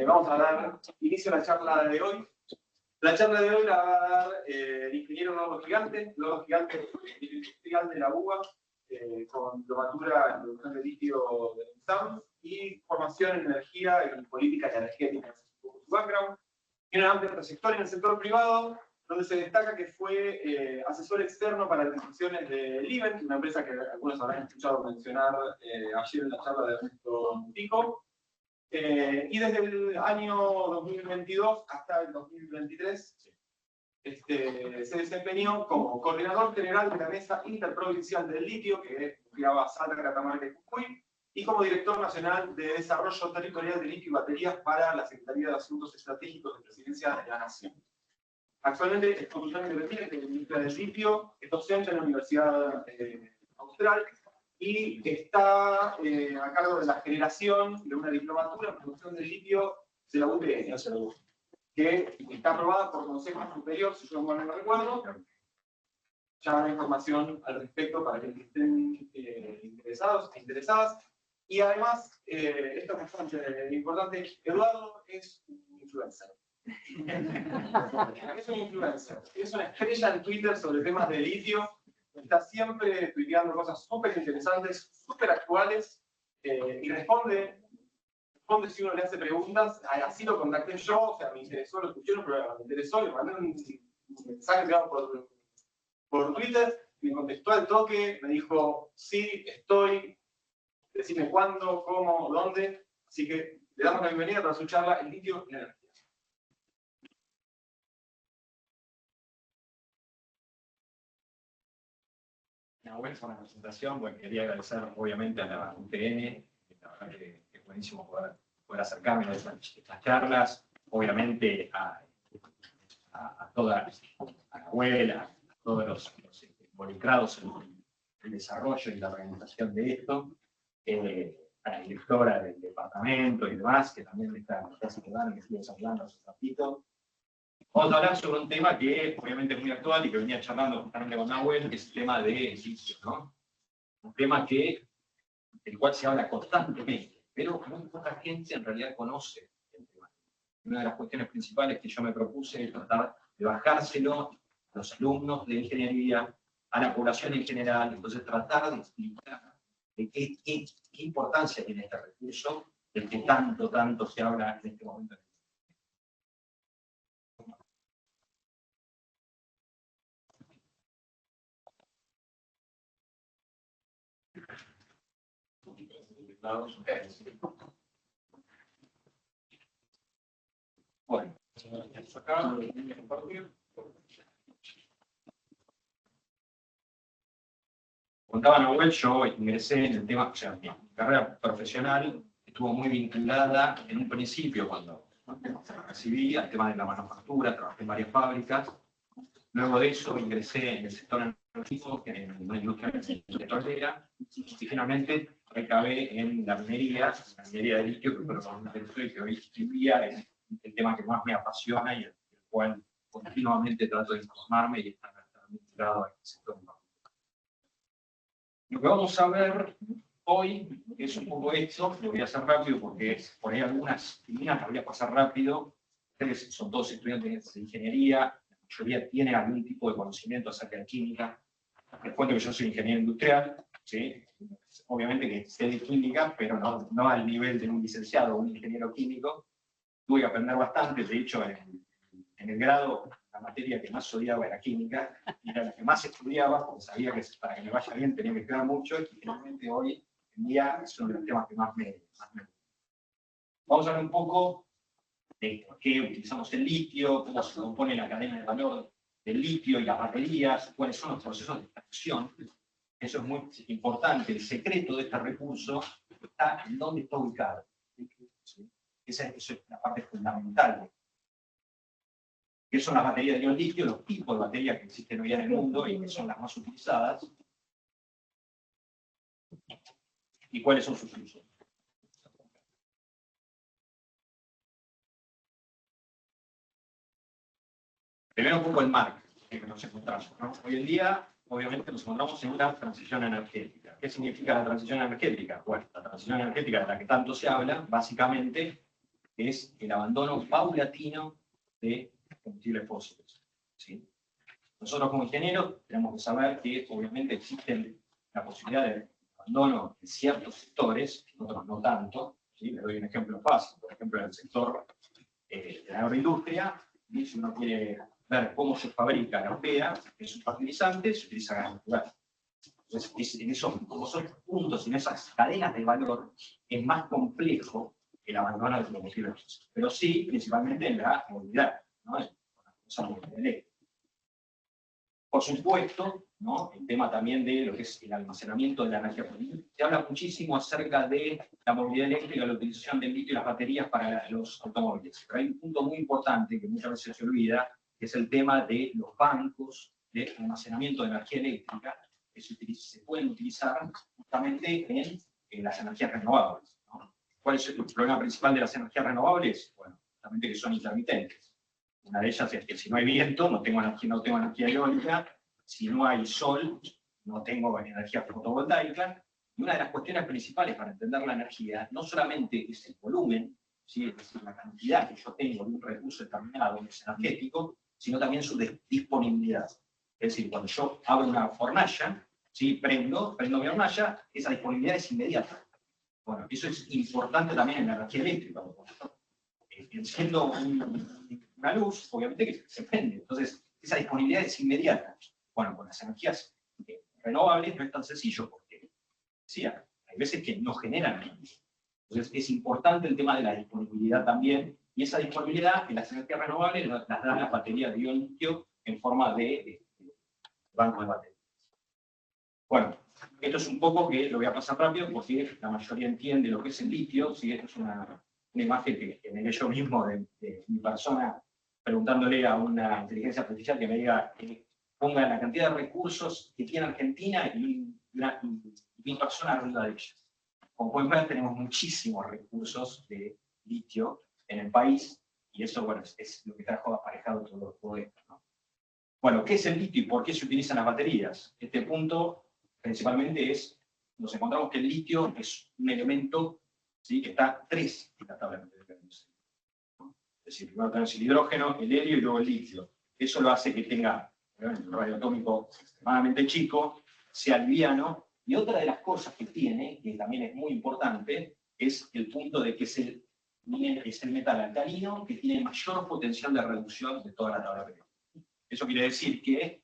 Vamos a dar inicio a la charla de hoy. La charla de hoy la va a dar el ingeniero Loro Gigante industrial de la UBA, con diplomatura en producción de litio del UNSAM y formación en energía y política energética, su background. Tiene una amplia trayectoria en el sector privado, donde se destaca que fue asesor externo para las instituciones de Livent, una empresa que algunos habrán escuchado mencionar ayer en la charla de Ernesto Pico. Y desde el año 2022 hasta el 2023 se desempeñó como coordinador general de la Mesa Interprovincial del Litio, que creaba Salta, Catamarca y Jujuy, y como director nacional de Desarrollo Territorial de Litio y Baterías para la Secretaría de Asuntos Estratégicos de Presidencia de la Nación. Actualmente es consultor independiente de la industria del litio, es docente en la Universidad Austral y está a cargo de la generación de una diplomatura en producción de litio de la UPN, que está aprobada por Consejo Superior, si yo mal no recuerdo. Ya habrá información al respecto para que estén interesados e interesadas. Y además, esto es bastante importante, Eduardo es un influencer. Es un influencer, es una estrella en Twitter sobre temas de litio, está siempre tuiteando cosas súper interesantes, súper actuales, y responde si uno le hace preguntas. Así lo contacté yo, o sea, me interesó, lo escuché en un programa, me interesó, le mandé un mensaje por Twitter, me contestó al toque, me dijo, sí, estoy, decime cuándo, cómo, dónde, así que le damos la bienvenida para su charla El litio y la energía. Una buena presentación. Bueno, quería agradecer obviamente a la UTN, la verdad que es buenísimo poder acercarme a estas charlas, obviamente a toda a la abuela, a todos los involucrados en el desarrollo y la organización de esto, a la directora del departamento y demás, que también me está saludando, que estuve saludando hace un ratito. Vamos a hablar sobre un tema que obviamente es muy actual y que venía charlando justamente con Nahuel, que es el tema de litio, ¿no? Un tema del cual se habla constantemente, pero muy poca gente en realidad conoce el tema. Una de las cuestiones principales que yo me propuse es tratar de bajárselo a los alumnos de ingeniería, a la población en general, entonces tratar de explicar de qué importancia tiene este recurso, del que tanto se habla en este momento. Bueno, acá contaba Nahuel, yo ingresé en el tema, o sea, mi carrera profesional estuvo muy vinculada en un principio cuando recibí al tema de la manufactura, trabajé en varias fábricas. Luego de eso ingresé en el sector energético, en una industria petrolera, y finalmente recabé en la minería de litio, que fue que hoy en día es el tema que más me apasiona y el cual continuamente trato de informarme y estar vinculado a este sector. Lo que vamos a ver hoy es un poco esto, lo voy a hacer rápido porque por ahí algunas líneas las voy a pasar rápido. Ustedes son todos estudiantes de ingeniería, la mayoría tiene algún tipo de conocimiento acerca de química. Les cuento que yo soy ingeniero industrial, ¿sí? Obviamente que sé de química, pero no al nivel de un licenciado o un ingeniero químico. Tuve que aprender bastante, de hecho en el grado la materia que más odiaba era química, y era la que más estudiaba, porque sabía que para que me vaya bien tenía que estudiar mucho, y finalmente hoy en día es uno de los temas que más me gusta. Vamos a ver un poco de por qué utilizamos el litio, cómo se compone la cadena de valor del litio y las baterías, cuáles son los procesos de extracción. Eso es muy importante. El secreto de este recurso está en dónde está ubicado. Esa es la parte fundamental. ¿Qué son las baterías de ion litio? Los tipos de baterías que existen hoy en el mundo y que son las más utilizadas. ¿Y cuáles son sus usos? Primero un poco el marco en que nos encontramos, ¿no? Hoy en día, obviamente, nos encontramos en una transición energética. ¿Qué significa la transición energética? Bueno, la transición energética de la que tanto se habla, básicamente, es el abandono paulatino de combustibles fósiles, ¿sí? Nosotros como ingenieros tenemos que saber que obviamente existe la posibilidad de abandono en ciertos sectores, en otros no tanto, ¿sí? Les doy un ejemplo fácil, por ejemplo en el sector de la agroindustria, y si uno quiere ver cómo se fabrica la urea, que es un fertilizante, se utiliza gas natural. Entonces, en esos puntos, en esas cadenas de valor, es más complejo el abandono de los combustibles, pero sí, principalmente en la movilidad, ¿no? En la movilidad eléctrica. Por supuesto, ¿no? El tema también de lo que es el almacenamiento de la energía. Se habla muchísimo acerca de la movilidad eléctrica, la utilización del litio y las baterías para los automóviles. Pero hay un punto muy importante que muchas veces se olvida, que es el tema de los bancos de almacenamiento de energía eléctrica que se pueden utilizar justamente en las energías renovables, ¿no? ¿Cuál es el problema principal de las energías renovables? Bueno, justamente que son intermitentes. Una de ellas es que si no hay viento, no tengo energía eólica. Si no hay sol, no tengo energía fotovoltaica. Y una de las cuestiones principales para entender la energía no solamente es el volumen, ¿sí? Es decir, la cantidad que yo tengo de un recurso determinado, que es energético, sino también su disponibilidad. Es decir, cuando yo abro una hornalla, ¿sí? prendo mi hornalla, esa disponibilidad es inmediata. Bueno, eso es importante también en la energía eléctrica. Enciendo una luz, obviamente que se prende. Entonces, esa disponibilidad es inmediata. Bueno, con las energías renovables no es tan sencillo porque, decía, hay veces que no generan energía. Entonces, es importante el tema de la disponibilidad también, y esa disponibilidad en las energías renovables las dan las baterías de ion litio en forma de banco de baterías. Bueno, esto es un poco que lo voy a pasar rápido porque la mayoría entiende lo que es el litio. ¿Sí? Esto es una imagen que generé yo mismo de mi persona preguntándole a una inteligencia artificial que me diga que ponga la cantidad de recursos que tiene Argentina y mi persona arriba de ellas. Como pueden ver, tenemos muchísimos recursos de litio en el país y eso, bueno, es lo que trajo aparejado todo esto, ¿no? Bueno, ¿qué es el litio y por qué se utilizan las baterías? Este punto principalmente nos encontramos que el litio es un elemento, ¿sí? Que está 3 en la tabla periódica. Es decir, primero tenemos el hidrógeno, el helio y luego el litio. Eso lo hace que tenga un radio atómico extremadamente chico, sea liviano, y otra de las cosas que tiene, que también es muy importante, es el punto de que es el metal alcalino que tiene mayor potencial de reducción de toda la tabla periódica. Eso quiere decir que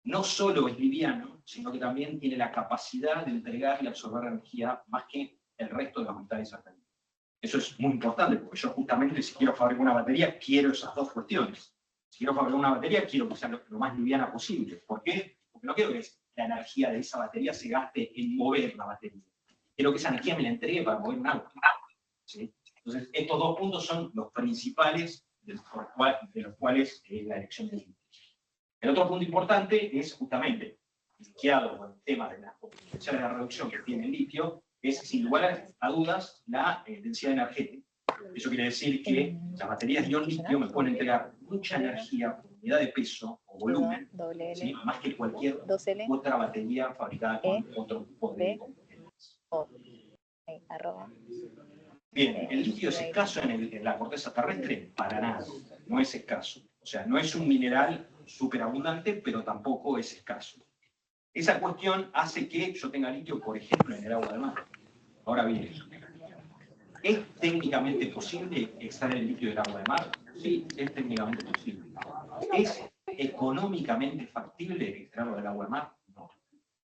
no solo es liviano, sino que también tiene la capacidad de entregar y absorber energía más que el resto de los metales alcalinos. Eso es muy importante, porque yo justamente si quiero fabricar una batería, quiero esas dos cuestiones. Si quiero fabricar una batería, quiero que sea lo más liviana posible. ¿Por qué? Porque no quiero que la energía de esa batería se gaste en mover la batería. Quiero que esa energía me la entregue para mover un auto. ¿Sí? Entonces, estos dos puntos son los principales de los cuales la elección del litio. El otro punto importante es justamente, linkeado con el tema de las potenciales de reducción que tiene el litio, es sin lugar a dudas la densidad energética. Eso quiere decir que las baterías de ion litio me pueden entregar mucha energía por unidad de peso o volumen, ¿sí? Más que cualquier otra batería fabricada con otro tipo de componentes. Bien, ¿el litio es escaso en la corteza terrestre? Para nada, no es escaso. O sea, no es un mineral superabundante, pero tampoco es escaso. Esa cuestión hace que yo tenga litio, por ejemplo, en el agua de mar. Ahora bien, ¿es técnicamente posible extraer el litio del agua de mar? Sí, es técnicamente posible. ¿Es económicamente factible extraerlo del agua de mar? No.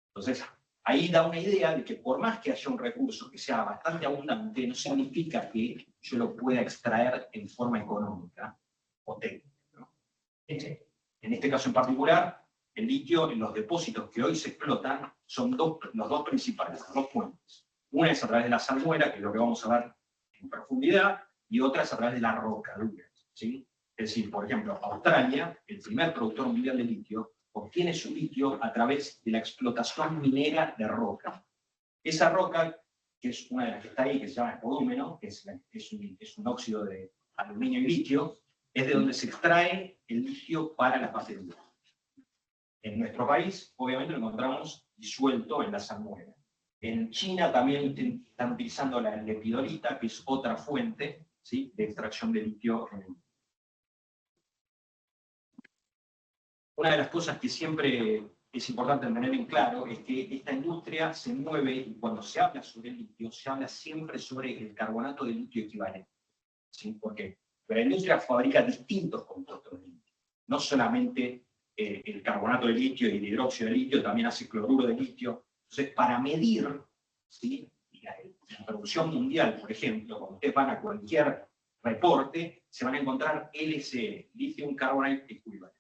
Entonces, ahí da una idea de que por más que haya un recurso que sea bastante abundante, no significa que yo lo pueda extraer en forma económica o técnica, ¿no? En este caso en particular, el litio en los depósitos que hoy se explotan son los dos principales, las dos fuentes. Una es a través de la salmuera, que es lo que vamos a ver en profundidad, y otra es a través de la roca dura, ¿sí? Es decir, por ejemplo, Australia, el primer productor mundial de litio, obtiene su litio a través de la explotación minera de roca. Esa roca, que es una de las que está ahí, que se llama espodúmeno, que es un óxido de aluminio y litio, es de donde se extrae el litio para las baterías. En nuestro país, obviamente, lo encontramos disuelto en la salmuera. En China también están utilizando la lepidolita, que es otra fuente, ¿sí?, de extracción de litio en el mundo. Una de las cosas que siempre es importante tener en claro es que esta industria se mueve, y cuando se habla sobre el litio, se habla siempre sobre el carbonato de litio equivalente. ¿Sí? ¿Por qué? Pero la industria fabrica distintos compuestos de litio. No solamente el carbonato de litio y el hidróxido de litio, también hace cloruro de litio. Entonces, para medir, ¿sí?, la producción mundial, por ejemplo, cuando ustedes van a cualquier reporte, se van a encontrar LCE, Lithium Carbonate Equivalent.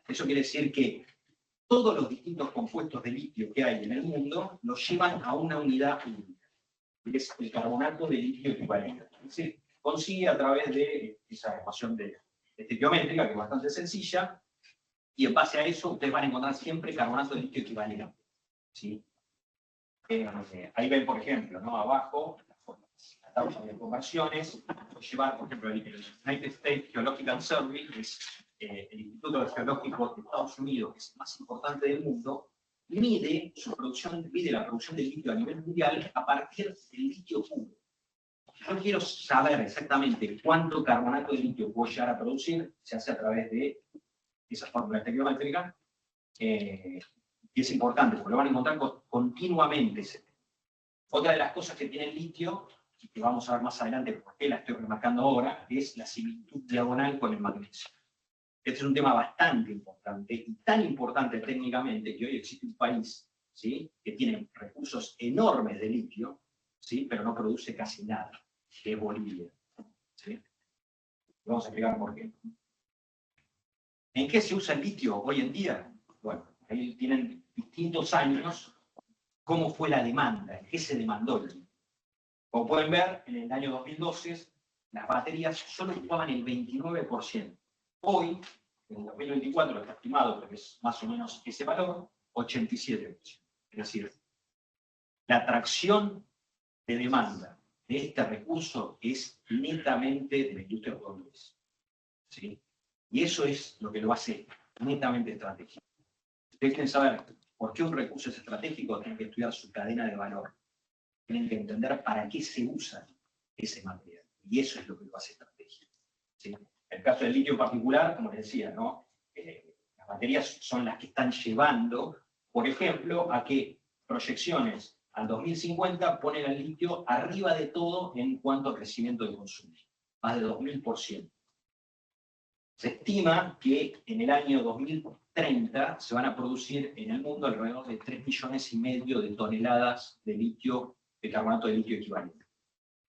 Eso quiere decir que todos los distintos compuestos de litio que hay en el mundo los llevan a una unidad única, que es el carbonato de litio equivalente. Se consigue a través de esa ecuación estequiométrica, que es bastante sencilla, y en base a eso ustedes van a encontrar siempre carbonato de litio equivalente. ¿Sí? Ahí ven, por ejemplo, ¿no?, abajo, la tabla de conversiones, llevar, por ejemplo, el United States Geological Survey, que es el Instituto Geológico de Estados Unidos, que es el más importante del mundo, mide la producción de litio a nivel mundial a partir del litio puro. Yo quiero saber exactamente cuánto carbonato de litio puedo llegar a producir, se hace a través de esa fórmula estequiométrica, y es importante, porque lo van a encontrar continuamente. Otra de las cosas que tiene el litio, y que vamos a ver más adelante por qué la estoy remarcando ahora, es la similitud diagonal con el magnesio. Este es un tema bastante importante, y tan importante técnicamente, que hoy existe un país, ¿sí?, que tiene recursos enormes de litio, ¿sí?, pero no produce casi nada, que es Bolivia. ¿Sí? Vamos a explicar por qué. ¿En qué se usa el litio hoy en día? Bueno, ahí tienen distintos años cómo fue la demanda, en qué se demandó el litio. Como pueden ver, en el año 2012, las baterías solo ocupaban el 29%. Hoy, en el 2024, lo está estimado, pero es más o menos ese valor, 87%. Es decir, la atracción de demanda de este recurso es netamente de la industria automotriz. ¿Sí? Y eso es lo que lo hace netamente estratégico. Si ustedes quieren saber por qué un recurso es estratégico, tienen que estudiar su cadena de valor. Tienen que entender para qué se usa ese material. Y eso es lo que lo hace estratégico. ¿Sí? En el caso del litio en particular, como les decía, ¿no?, las baterías son las que están llevando, por ejemplo, a que proyecciones al 2050 ponen al litio arriba de todo en cuanto a crecimiento de consumo. Más de 2000%. Se estima que en el año 2030 se van a producir en el mundo alrededor de 3,5 millones de toneladas de litio, de carbonato de litio equivalente.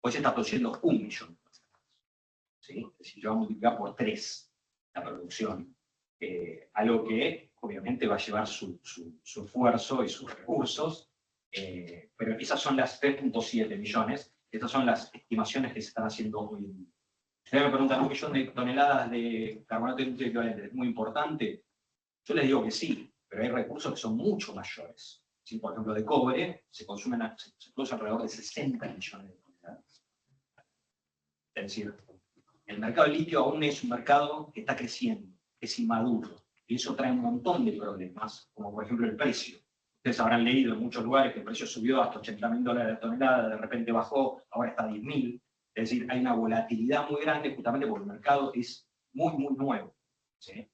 Hoy se está produciendo 1 millón de toneladas. ¿Sí? Es decir, yo voy a multiplicar por 3 la producción. Algo que obviamente va a llevar su esfuerzo y sus recursos, pero esas son las 3,7 millones, estas son las estimaciones que se están haciendo hoy en día. Ustedes me preguntan, ¿1 millón de toneladas de carbonato de litio equivalente es muy importante? Yo les digo que sí, pero hay recursos que son mucho mayores. ¿Sí? Por ejemplo, de cobre se produce alrededor de 60 millones de toneladas. Es decir, el mercado del litio aún es un mercado que está creciendo, es inmaduro, y eso trae un montón de problemas, como por ejemplo el precio. Ustedes habrán leído en muchos lugares que el precio subió hasta $80.000 la tonelada, de repente bajó, ahora está a 10.000. Es decir, hay una volatilidad muy grande justamente porque el mercado es muy, muy nuevo. ¿Sí?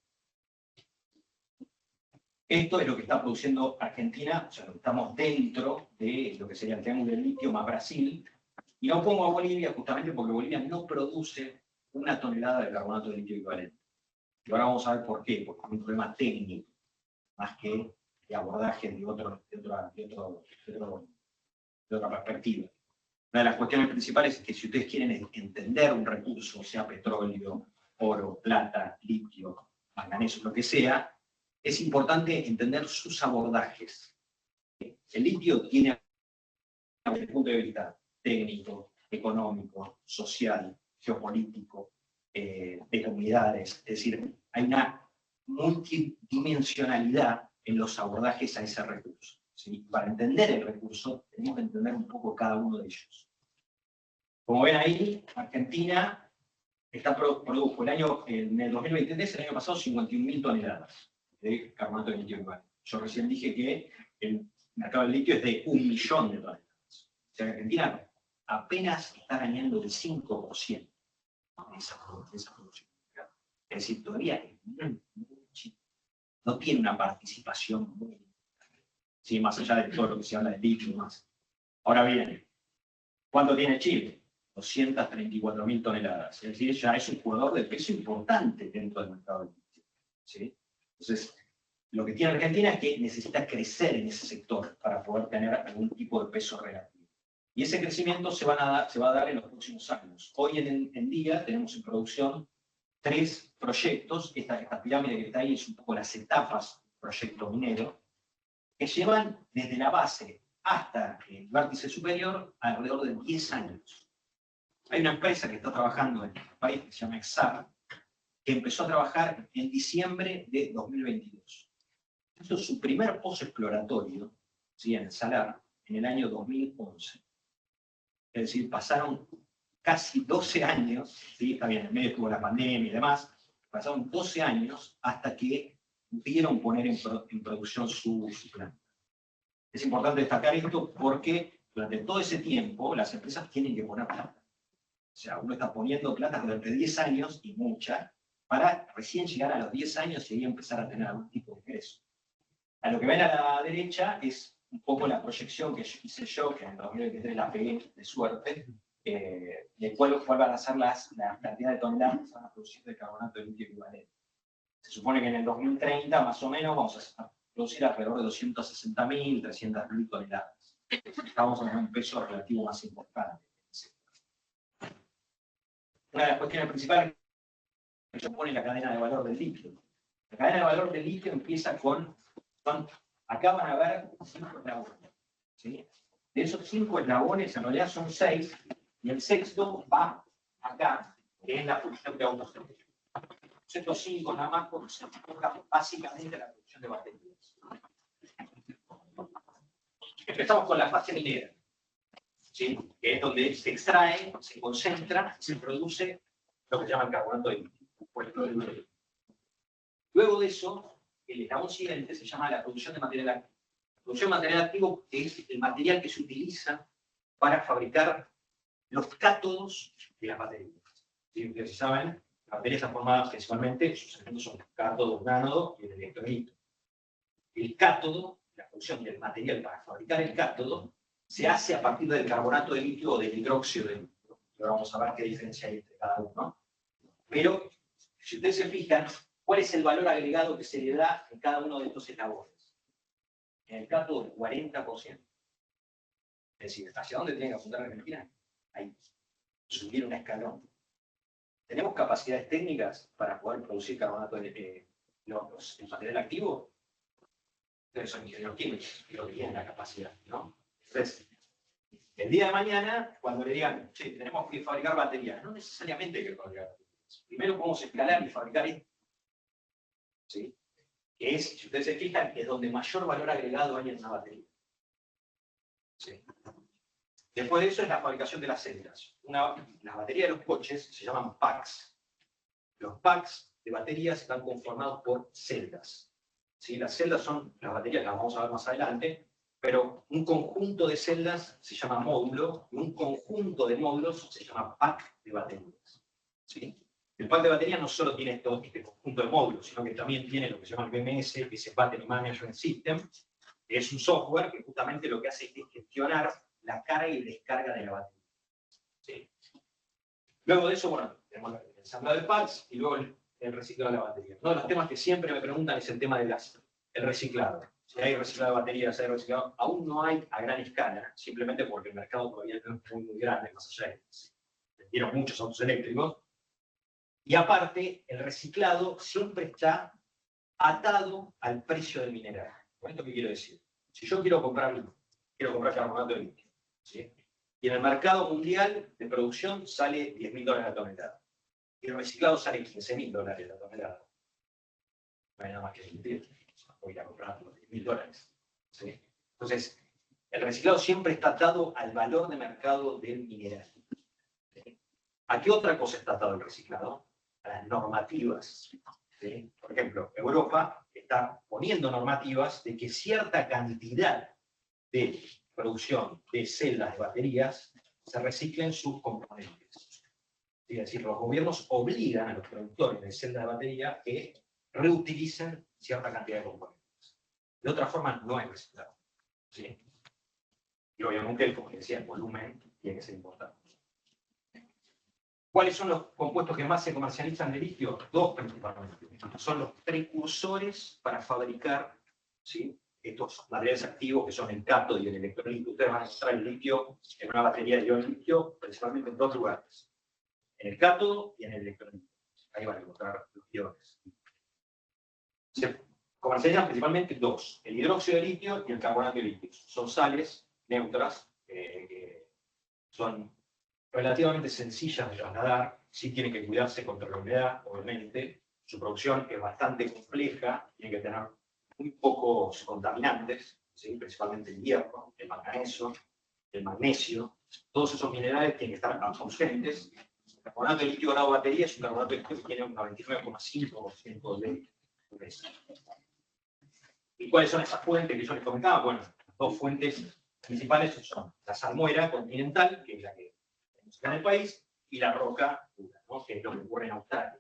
Esto es lo que está produciendo Argentina, o sea, estamos dentro de lo que sería el triángulo del litio más Brasil, y no pongo a Bolivia justamente porque Bolivia no produce 1 tonelada de carbonato de litio equivalente. Y ahora vamos a ver por qué, porque es un problema técnico, más que de abordaje de otra perspectiva. Una de las cuestiones principales es que si ustedes quieren entender un recurso, sea petróleo, oro, plata, litio, manganeso, lo que sea, es importante entender sus abordajes. El litio tiene, desde el punto de vista técnico, económico, social, geopolítico, de comunidades, es decir, hay una multidimensionalidad en los abordajes a ese recurso. ¿Sí? Para entender el recurso, tenemos que entender un poco cada uno de ellos. Como ven ahí, Argentina produjo en el 2023, el año pasado, 51.000 toneladas de carbonato de litio equivalente. Yo recién dije que el mercado del litio es de 1 millón de toneladas. O sea, Argentina apenas está ganando el 5%. de esa producción. Es decir, todavía es muy chico. No tiene una participación muy, sí, más allá de todo lo que se habla de litio y más. Ahora bien, ¿cuánto tiene Chile? 234.000 toneladas. Es decir, ya es un jugador de peso importante dentro del mercado del litio. ¿Sí? Entonces, lo que tiene Argentina es que necesita crecer en ese sector para poder tener algún tipo de peso relativo. Y ese crecimiento se va a dar en los próximos años. Hoy en día tenemos en producción 3 proyectos. Esta pirámide que está ahí es un poco las etapas del proyecto minero, que llevan desde la base hasta el vértice superior alrededor de 10 años. Hay una empresa que está trabajando en el país que se llama Exar, que empezó a trabajar en diciembre de 2022. Hizo su primer pozo exploratorio, ¿sí?, en el Salar, en el año 2011. Es decir, pasaron casi 12 años, ¿sí? Está bien, en medio estuvo la pandemia y demás, pasaron 12 años hasta que pudieron poner en producción su planta. Es importante destacar esto porque durante todo ese tiempo las empresas tienen que poner plata. O sea, uno está poniendo plata durante 10 años y mucha, para recién llegar a los 10 años y ahí empezar a tener algún tipo de ingreso. A lo que ven a la derecha es un poco la proyección que hice yo, que en 2023 la pegué de suerte, de cuál van a ser la cantidad de toneladas que se van a producir de carbonato de litio equivalente. Se supone que en el 2030, más o menos, vamos a producir alrededor de 260.000, 300.000 toneladas. Estamos en un peso relativo más importante. Una de las cuestiones principales que supone la cadena de valor del litio. La cadena de valor del litio empieza con, acá van a ver 5 eslabones. ¿Sí? De esos 5 eslabones, en realidad son 6, y el sexto va acá, que es la producción de autos. Estos 5 nada más porque se enfoca básicamente la producción de baterías. Empezamos con la fase minera, ¿sí?, que es donde se extrae, se concentra, se produce lo que se llama el carbonato de litio. Luego de eso, el eslabón siguiente se llama la producción de material activo. La producción de material activo es el material que se utiliza para fabricar los cátodos de las baterías. ¿Sí? Ustedes saben, las baterías están formadas principalmente, sus elementos son cátodo, ánodo y el electrolito. El cátodo, la producción del material para fabricar el cátodo, se hace a partir del carbonato de litio o del hidróxido de litio. Ahora vamos a ver qué diferencia hay entre cada uno. Pero, si ustedes se fijan, ¿cuál es el valor agregado que se le da en cada uno de estos eslabones? En el cátodo, el 40%. Es decir, ¿hacia dónde tiene que apuntar Argentina? Ahí. Subir un escalón. ¿Tenemos capacidades técnicas para poder producir carbonato de el material activo? Ustedes son ingenieros químicos, creo que tienen la capacidad, ¿no? Entonces, el día de mañana, cuando le digan, che, tenemos que fabricar baterías, no necesariamente hay que fabricar baterías. Primero podemos escalar y fabricar esto. ¿Sí? Que es, si ustedes se fijan, que es donde mayor valor agregado hay en una batería. ¿Sí? Después de eso es la fabricación de las celdas. Las baterías de los coches se llaman packs. Los packs de baterías están conformados por celdas. ¿Sí? Las celdas son las baterías, las vamos a ver más adelante, pero un conjunto de celdas se llama módulo, y un conjunto de módulos se llama pack de baterías. ¿Sí? El pack de baterías no solo tiene este conjunto de módulos, sino que también tiene lo que se llama el BMS, que es el Battery Management System, que es un software que justamente lo que hace es gestionar la carga y descarga de la batería. ¿Sí? Luego de eso, bueno, tenemos el ensamblado de packs y luego el reciclado de la batería. Uno de los temas que siempre me preguntan es el tema del reciclado. Si hay reciclado de baterías, hay reciclado. Aún no hay a gran escala, simplemente porque el mercado todavía no es muy grande, más allá de que vendieron muchos autos eléctricos. Y aparte, el reciclado siempre está atado al precio del mineral. ¿Con esto qué quiero decir? Si yo quiero comprar carbonato de litio, ¿sí? Y en el mercado mundial de producción sale $10.000 la tonelada. Y el reciclado sale $15.000 la tonelada. No hay nada más que discutir. Voy a ir a comprar los $10.000. ¿Sí? Entonces, el reciclado siempre está atado al valor de mercado del mineral. ¿Sí? ¿A qué otra cosa está atado el reciclado? A las normativas. ¿Sí? Por ejemplo, Europa está poniendo normativas de que cierta cantidad de producción de celdas de baterías se reciclen sus componentes. Es decir, los gobiernos obligan a los productores de celdas de batería que reutilicen cierta cantidad de componentes. De otra forma, no hay reciclaje. ¿Sí? Y obviamente, como decía, el volumen tiene que ser importante. ¿Cuáles son los compuestos que más se comercializan de litio? Dos principalmente. Son los precursores para fabricar, ¿sí?, estos materiales activos que son el cátodo y el electrolito. Ustedes van a encontrar el litio en una batería de ion litio, principalmente en dos lugares: en el cátodo y en el electrolito. Ahí van a encontrar los iones. Se comercializan principalmente dos: el hidróxido de litio y el carbonato de litio. Son sales neutras que son relativamente sencillas de trasladar. Sí tienen que cuidarse contra la humedad, obviamente. Su producción es bastante compleja, tiene que tener muy pocos contaminantes, ¿sí?, principalmente el hierro, el manganeso, el magnesio. Todos esos minerales tienen que estar ausentes. El carbonato de litio grado batería es un carbonato de litio que tiene un 99,5% de pureza. ¿Y cuáles son esas fuentes que yo les comentaba? Bueno, las dos fuentes principales son la salmuera continental, que es la que tenemos acá en el país, y la roca dura, ¿no?, que es lo que ocurre en Australia.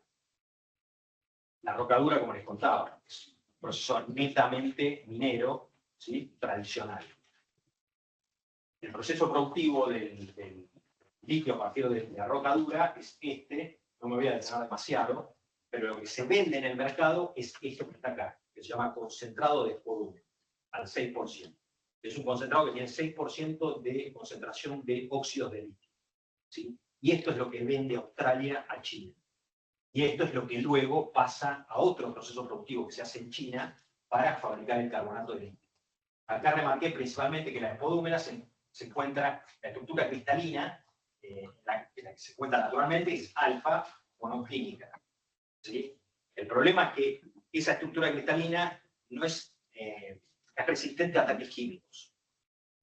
La roca dura, como les contaba, es un proceso netamente minero, ¿sí?, tradicional. El proceso productivo del litio a partir de la roca dura es este. No me voy a detener demasiado, pero lo que se vende en el mercado es esto que está acá, que se llama concentrado de spodumene, al 6%. Es un concentrado que tiene 6% de concentración de óxidos de litio, ¿sí? Y esto es lo que vende Australia a China. Y esto es lo que luego pasa a otro proceso productivo que se hace en China para fabricar el carbonato de litio. Acá remarqué principalmente que la spodumena se encuentra, la estructura cristalina, la que se encuentra naturalmente, es alfa monoclínica, ¿sí? El problema es que esa estructura cristalina no es resistente a ataques químicos,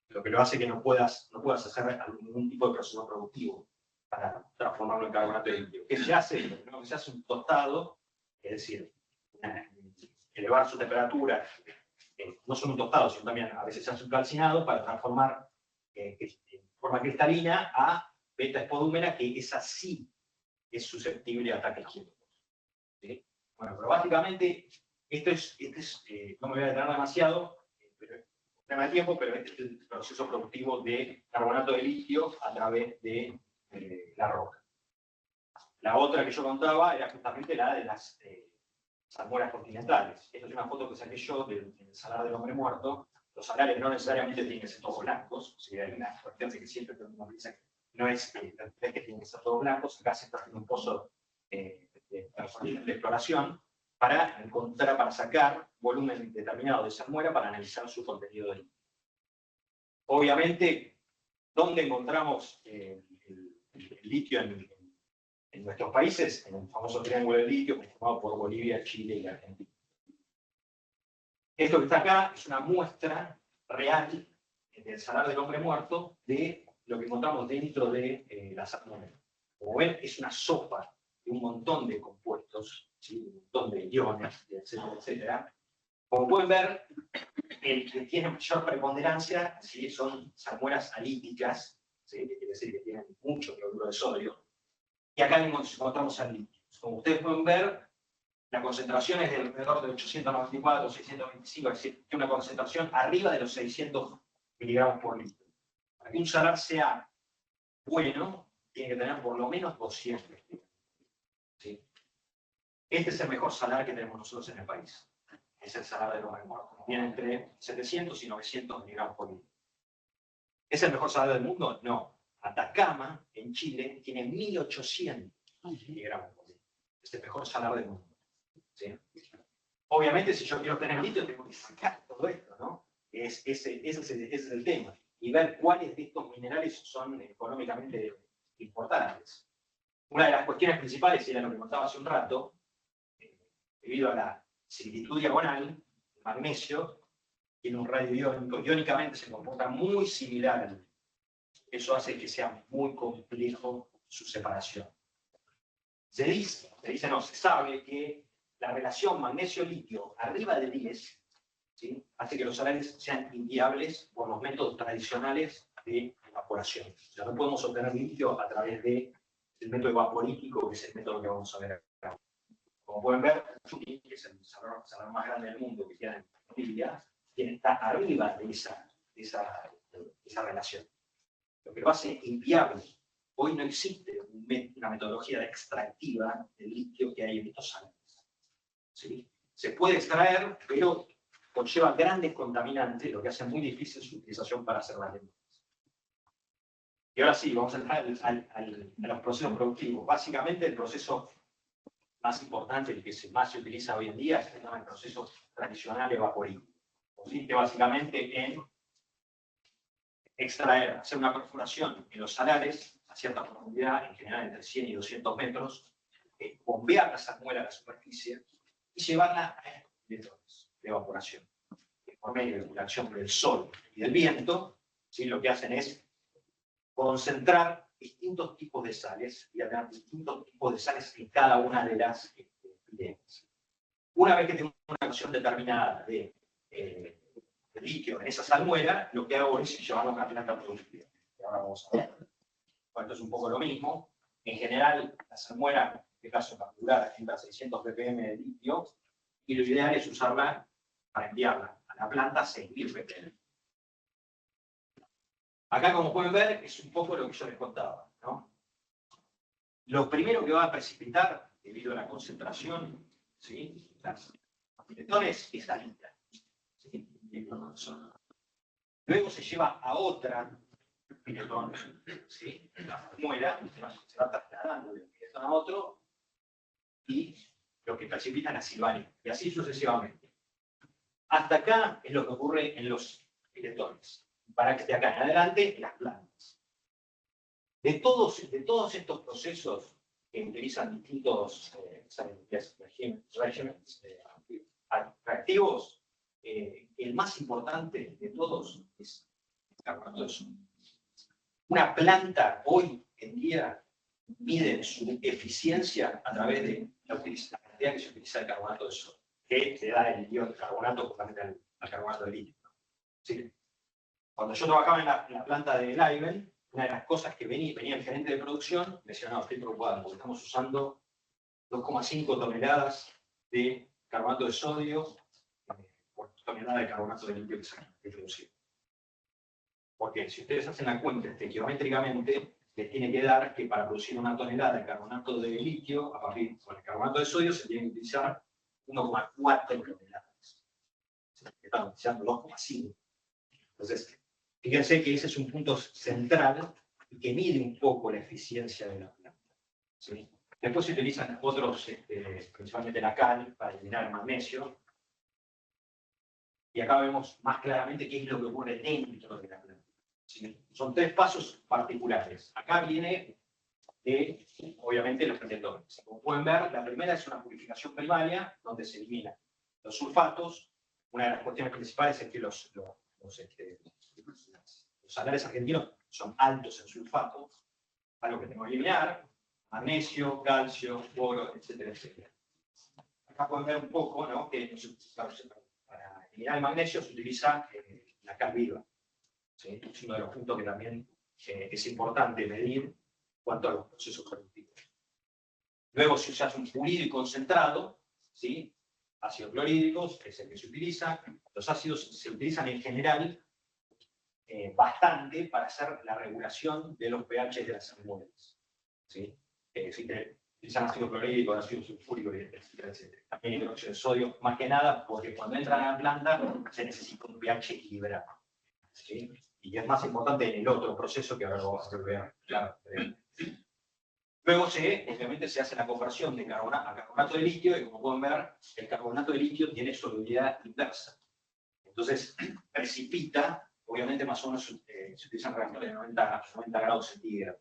lo que lo hace que no puedas hacer ningún tipo de proceso productivo para transformarlo en carbonato de litio. ¿Qué se hace? Lo primero que se hace es un tostado, es decir, elevar su temperatura, no solo un tostado, sino también a veces se hace un calcinado para transformar en forma cristalina a beta-spodumena, que esa sí es susceptible a ataques químicos, ¿sí? Bueno, pero básicamente, no me voy a detener demasiado, pero no me da tiempo, pero este es el proceso productivo de carbonato de litio a través de la roca. La otra que yo contaba era justamente la de las salmueras continentales. Esta es una foto que saqué yo del salar del hombre muerto. Los salares no necesariamente tienen que ser todos blancos. Si hay una cuestión de que siempre uno piensa que no es que tienen que ser todos blancos. Acá se está haciendo un pozo de exploración para sacar volumen determinado de salmuera para analizar su contenido de litio. Obviamente, ¿dónde encontramos el litio en nuestros países? En el famoso triángulo de litio, formado por Bolivia, Chile y Argentina. Esto que está acá es una muestra real del salar del hombre muerto de lo que encontramos dentro de la salmuera. Como ven, es una sopa de un montón de compuestos, ¿sí?, un montón de iones, etcétera, etcétera. Como pueden ver, el que tiene mayor preponderancia, ¿sí?, son salmueras alíticas, ¿sí?, que quiere decir que tienen mucho cloruro de sodio. Y acá encontramos al litio. Como ustedes pueden ver, la concentración es de alrededor de 894, 625, es decir, tiene una concentración arriba de los 600 miligramos por litro. Para que un salar sea bueno, tiene que tener por lo menos 200 miligramos, ¿sí? Este es el mejor salar que tenemos nosotros en el país. Es el salar del hombre muerto. Tiene entre 700 y 900 miligramos por litro. ¿Es el mejor salar del mundo? No. Atacama, en Chile, tiene 1800 miligramos por litro. Es el mejor salar del mundo, ¿sí? Obviamente, si yo quiero tener litio, tengo que sacar todo esto, ¿no? Ese es el tema. Y ver cuáles de estos minerales son económicamente importantes. Una de las cuestiones principales, y era lo que contaba hace un rato, debido a la similitud diagonal, el magnesio tiene un radio iónico, iónicamente se comporta muy similar al litio. Eso hace que sea muy complejo su separación. Se sabe que la relación magnesio-litio arriba de 10, ¿sí?, hace que los salares sean inviables por los métodos tradicionales de evaporación. O sea, no podemos obtener litio a través de el método evaporítico, que es el método que vamos a ver acá. Como pueden ver, Chucky, que es el salón más grande del mundo que queda en Bolivia, está arriba de esa relación. Lo que lo hace inviable. Hoy no existe una metodología extractiva del litio que hay en estos salones. ¿Sí? Se puede extraer, pero conlleva grandes contaminantes, lo que hace muy difícil su utilización para hacer las lenguas. Y ahora sí, vamos a entrar a los procesos productivos. Básicamente, el proceso más importante, el que más se utiliza hoy en día, es el proceso tradicional evaporítico. Consiste básicamente en extraer, hacer una perforación en los salares a cierta profundidad, en general entre 100 y 200 metros, bombear la salmuera a la superficie y llevarla a electrones de evaporación. Por medio de la acción del sol y del viento, ¿sí? Lo que hacen es concentrar distintos tipos de sales y tener distintos tipos de sales en cada una de las epidemias. Una vez que tengo una acción determinada de litio en esa salmuera, lo que hago es llevarlo a una planta productiva. Y ahora vamos a ver. Bueno, esto es un poco lo mismo. En general, la salmuera, en este caso particular, entra a 600 ppm de litio, y lo ideal es usarla para enviarla a la planta a 6.000 ppm. Acá, como pueden ver, es un poco lo que yo les contaba, ¿no? Lo primero que va a precipitar, debido a la concentración, ¿sí? Las electrones, es la lita. ¿Sí? Luego se lleva a otra electrón, ¿sí? La salmuera, se va trasladando de un electrón a otro, y lo que precipita la silvanita, y así sucesivamente. Hasta acá es lo que ocurre en los electrones. Para que de acá en adelante, las plantas. De todos estos procesos que utilizan distintos regímenes reactivos, el más importante de todos es el carbonato de sodio. Una planta hoy en día mide su eficiencia a través de la cantidad que se utiliza de carbonato de sodio, que le da el ion carbonato completamente al carbonato de litio. ¿Sí? Cuando yo trabajaba en la planta de Leiben, una de las cosas que venía el gerente de producción, me decía, no, estoy preocupado porque estamos usando 2,5 toneladas de carbonato de sodio por tonelada de carbonato de litio que producido. Porque si ustedes hacen la cuenta estequiométricamente, les tiene que dar que para producir una tonelada de carbonato de litio, a partir del carbonato de sodio, se tiene que utilizar 1,4 toneladas. Estamos utilizando 2,5. Entonces, fíjense que ese es un punto central y que mide un poco la eficiencia de la planta. ¿Sí? Después se utilizan otros, principalmente la cal, para eliminar el magnesio. Y acá vemos más claramente qué es lo que ocurre dentro de la planta. ¿Sí? Son tres pasos particulares. Acá viene obviamente, los electrones. Como pueden ver, la primera es una purificación primaria, donde se eliminan los sulfatos. Una de las cuestiones principales es que los salares argentinos son altos en sulfato, algo que tengo que eliminar, magnesio, calcio, boro, etcétera, etcétera. Acá pueden ver un poco, ¿no? Que para eliminar el magnesio se utiliza la cal viva. ¿Sí? Es uno de los puntos que también es importante medir en cuanto a los procesos productivos. Luego se usa un pulido y concentrado, ¿sí? Ácidos clorhídricos, es el que se utiliza. Los ácidos se utilizan en general bastante para hacer la regulación de los pH de las salmueras. ¿Sí? Se utilizan ácido clorhídrico, ácido sulfúrico, etcétera, etcétera. También hidróxido de sodio, más que nada porque cuando entran a la planta se necesita un pH equilibrado. ¿Sí? Y es más importante en el otro proceso que ahora lo vamos a ver. Claro. Luego, obviamente, se hace la conversión de a carbonato de litio, y como pueden ver, el carbonato de litio tiene solubilidad inversa. Entonces, precipita, obviamente, más o menos se utilizan reactores de 90 grados centígrados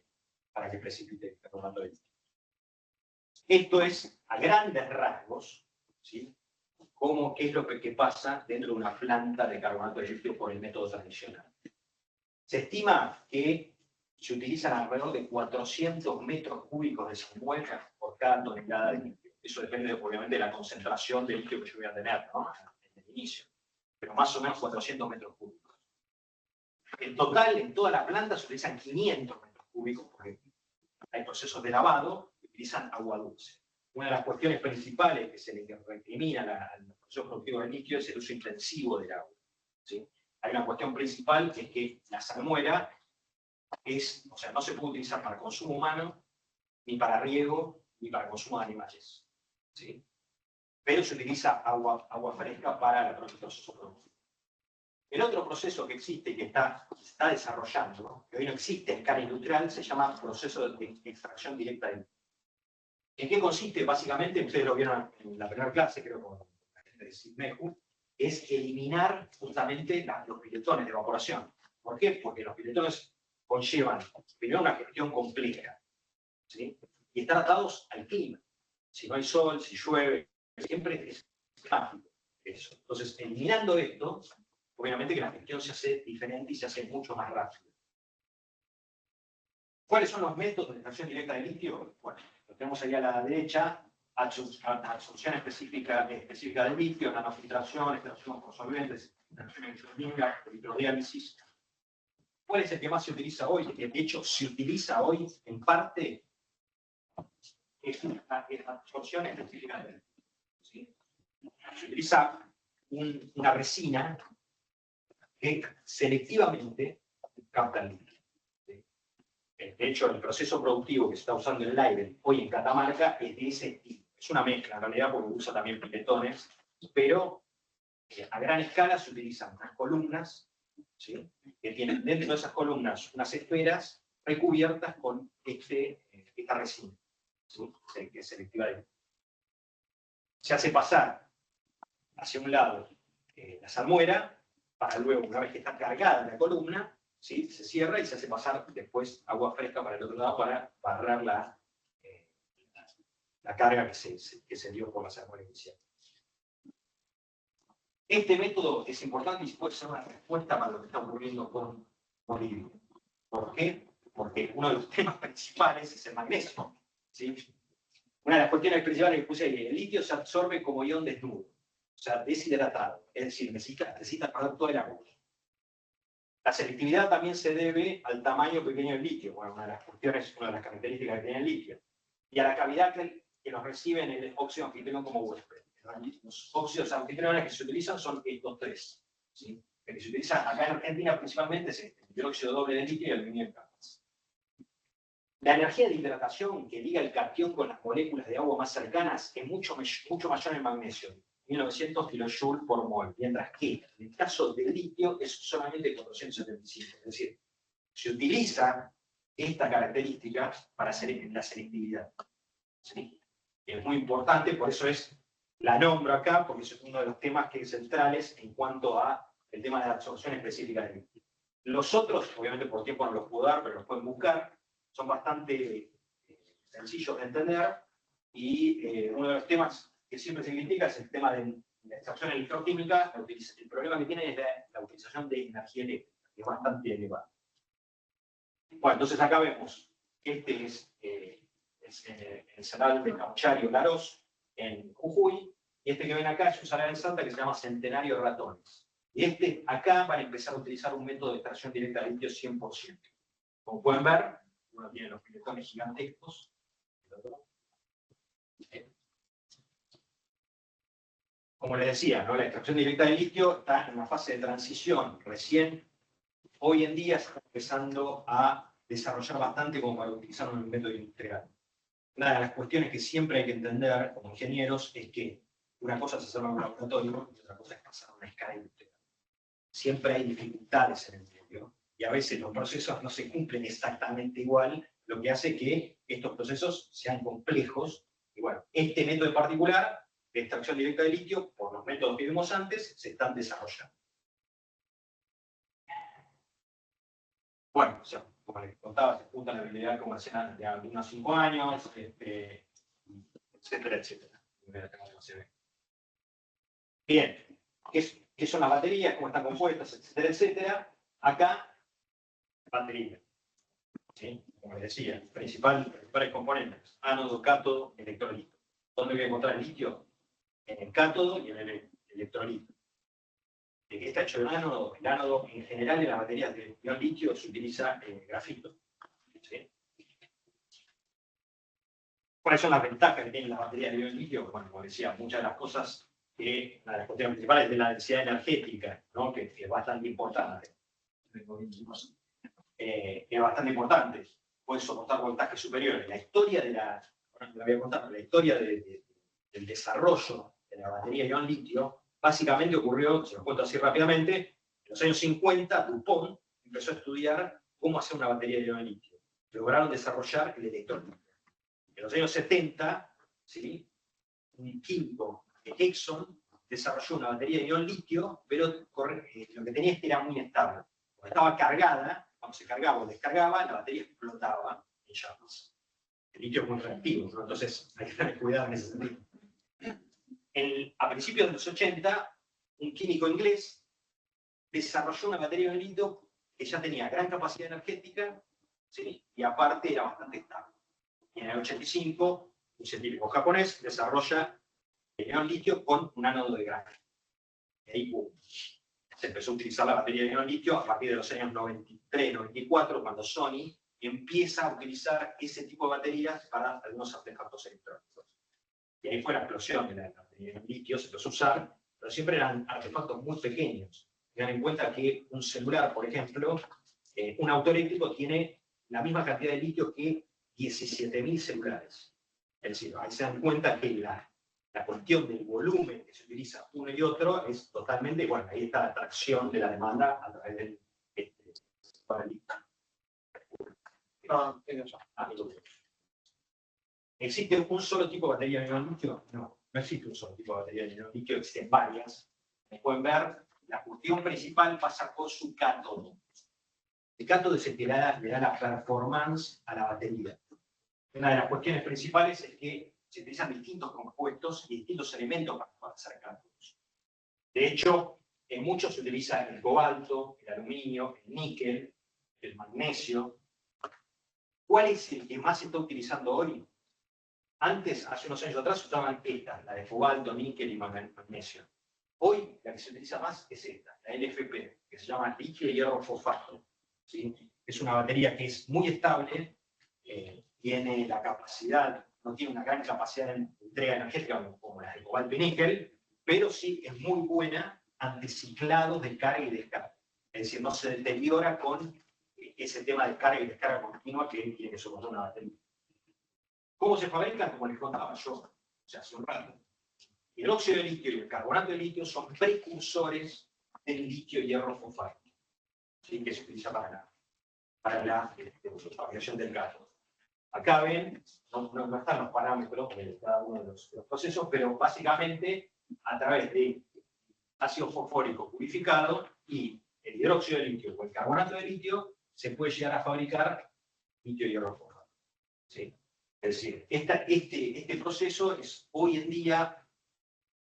para que precipite el carbonato de litio. Esto es, a grandes rasgos, ¿sí? ¿Qué es lo que pasa dentro de una planta de carbonato de litio por el método tradicional? Se estima que se utilizan alrededor de 400 metros cúbicos de salmuera por cada tonelada de litio. Eso depende, obviamente, de la concentración de litio que yo voy a tener, ¿no? En el inicio. Pero más o menos 400 metros cúbicos. En total, en toda la planta se utilizan 500 metros cúbicos, porque hay procesos de lavado que utilizan agua dulce. Una de las cuestiones principales que se le recrimina al proceso productivo del litio es el uso intensivo del agua, ¿sí? Hay una cuestión principal que es que la salmuera o sea, no se puede utilizar para consumo humano, ni para riego, ni para consumo de animales, ¿sí? Pero se utiliza agua fresca para el proceso productivo. El otro proceso que existe y que se está desarrollando, que hoy no existe a escala industrial, se llama proceso de extracción directa de litio. ¿En qué consiste? Básicamente, ustedes lo vieron en la primera clase, creo con la gente de SIGMEJU, es eliminar justamente los piletones de evaporación. ¿Por qué? Porque los piletones conllevan, primero, una gestión compleja, ¿sí? Y están atados al clima. Si no hay sol, si llueve, siempre es trágico eso. Entonces, eliminando esto, obviamente que la gestión se hace diferente y se hace mucho más rápido. ¿Cuáles son los métodos de extracción directa de litio? Bueno, lo tenemos ahí a la derecha, absorción específica de litio, nanofiltración, extracción por solventes, extracción electrónica, electrodiálisis. ¿Cuál es el que más se utiliza hoy? De hecho, se utiliza hoy en parte es absorción específica de litio, ¿sí? Se utiliza una resina que selectivamente capta el litio. De hecho, el proceso productivo que se está usando en el aire hoy en Catamarca es de ese tipo. Es una mezcla, en realidad, porque usa también piletones, pero a gran escala se utilizan unas columnas, ¿sí? Que tienen dentro de esas columnas unas esferas recubiertas con esta resina, ¿sí? Que es selectiva de litio. Se hace pasar hacia un lado la salmuera, para luego, una vez que está cargada la columna, ¿sí? Se cierra y se hace pasar después agua fresca para el otro lado para barrer la carga que se dio por la salmuera inicial. Este método es importante y puede ser una respuesta para lo que está ocurriendo con Bolivia. ¿Por qué? Porque uno de los temas principales es el magnesio, ¿sí? Una de las cuestiones principales que puse ahí, el litio se absorbe como ion desnudo, o sea, deshidratado, es decir, necesita perder todo el agua. La selectividad también se debe al tamaño pequeño del litio, bueno, una de las características que tiene el litio, y a la cavidad que nos recibe en el óxido anfitrión como huésped. Los óxidos anfitriones que se utilizan son estos tres, ¿sí? El que se utiliza acá en Argentina principalmente es el dióxido doble de litio y el aluminio en capas. La energía de hidratación que liga el cation con las moléculas de agua más cercanas es mucho mayor en el magnesio, 1900 kJ por mol, mientras que en el caso del litio es solamente 475. Es decir, se utiliza esta característica para hacer la selectividad, ¿sí? Es muy importante, por eso la nombro acá, porque es uno de los temas que es centrales en cuanto a el tema de la absorción específica del litio. Los otros, obviamente por tiempo no los puedo dar, pero los pueden buscar, son bastante sencillos de entender, y uno de los temas que siempre se critica es el tema de la extracción electroquímica. El problema que tiene es la utilización de energía eléctrica, que es bastante elevada. Bueno, entonces acá vemos que este es el salar de Cauchario Larós, en Jujuy, y este que ven acá es un salar en Salta que se llama Centenario de Ratones. Y acá van a empezar a utilizar un método de extracción directa de litio 100%. Como pueden ver, uno tiene los piletones gigantescos, como les decía, ¿no? La extracción directa de litio está en una fase de transición. Recién, hoy en día, se está empezando a desarrollar bastante como para utilizar un método industrial. Una de las cuestiones que siempre hay que entender como ingenieros es que una cosa es hacerlo en un laboratorio y otra cosa es pasar a una escala industrial. Siempre hay dificultades en el medio y a veces los procesos no se cumplen exactamente igual, lo que hace que estos procesos sean complejos. Y bueno, este método en particular de extracción directa de litio, por los métodos que vimos antes, se están desarrollando. Bueno, o sea, como les contaba, se apunta la habilidad comercial de unos 5 años, etcétera, etcétera. Bien, ¿qué son las baterías? ¿Cómo están compuestas? Etcétera, etcétera. Acá, batería. ¿Sí? Como les decía, principales componentes: ánodo, cátodo, electrolito. ¿Dónde voy a encontrar el litio? En el cátodo y en el electrolito. ¿De qué está hecho el ánodo? El ánodo, en general, en las baterías de ion litio se utiliza grafito, ¿sí? ¿Cuáles son las ventajas que tiene la batería de ion litio? Bueno, como decía, muchas de las cosas que, una de las cuestiones principales es de la densidad energética, ¿no? que es bastante importante. Es bastante importante. Puede soportar voltajes superiores. La historia de la voy a contar, la historia del desarrollo de la batería de ion litio, básicamente ocurrió, se lo cuento así rápidamente, en los años 50, DuPont empezó a estudiar cómo hacer una batería de ion litio. Lograron desarrollar el electrolito. En los años 70, ¿sí?, un químico de Exxon desarrolló una batería de ion litio, pero lo que tenía es que era muy inestable. Cuando estaba cargada, cuando se cargaba o descargaba, la batería explotaba en llamas. El litio es muy reactivo, ¿no? Entonces hay que tener cuidado en ese sentido. A principios de los 80, un químico inglés desarrolló una batería de litio que ya tenía gran capacidad energética, ¿sí?, y aparte era bastante estable. Y en el 85, un científico japonés desarrolla el ion litio con un ánodo de grafito. Y ahí se empezó a utilizar la batería de ion litio a partir de los años 93, 94, cuando Sony empieza a utilizar ese tipo de baterías para algunos artefactos electrónicos. Y ahí fue la explosión de la batería de ion litio, se empezó a usar, pero siempre eran artefactos muy pequeños. Tengan en cuenta que un celular, por ejemplo, un auto eléctrico tiene la misma cantidad de litio que 17.000 celulares. Es decir, ahí se dan cuenta que la cuestión del volumen que se utiliza uno y otro es totalmente, bueno, ahí está la atracción de la demanda a través del litio. ¿Existe un solo tipo de batería de ion litio? No, no existe un solo tipo de batería de ion litio, existen varias. Como pueden ver, la cuestión principal pasa por su cátodo. El cátodo es el que le da la performance a la batería. Una de las cuestiones principales es que se utilizan distintos compuestos y distintos elementos para hacer cátodos. De hecho, en muchos se utiliza el cobalto, el aluminio, el níquel, el magnesio. ¿Cuál es el que más se está utilizando hoy? Antes, hace unos años atrás, usaban esta, la de cobalto, níquel y magnesio. Hoy, la que se utiliza más es esta, la LFP, que se llama litio hierro fosfato. ¿Sí? Es una batería que es muy estable, tiene la capacidad, no tiene una gran capacidad de entrega energética como las de cobalto y níquel, pero sí es muy buena ante ciclados de carga y descarga. Es decir, no se deteriora con ese tema de carga y descarga continua que tiene que soportar una batería. ¿Cómo se fabrican? Como les contaba yo, hace un rato. El óxido de litio y el carbonato de litio son precursores del litio hierro fosfato, ¿sí?, que se utiliza para la fabricación del cátodo. Acá ven, no están los parámetros de cada uno de los procesos, pero básicamente a través de ácido fosfórico purificado y el hidróxido de litio o el carbonato de litio se puede llegar a fabricar litio hierro fosfato. ¿Sí? Es decir, este proceso es hoy en día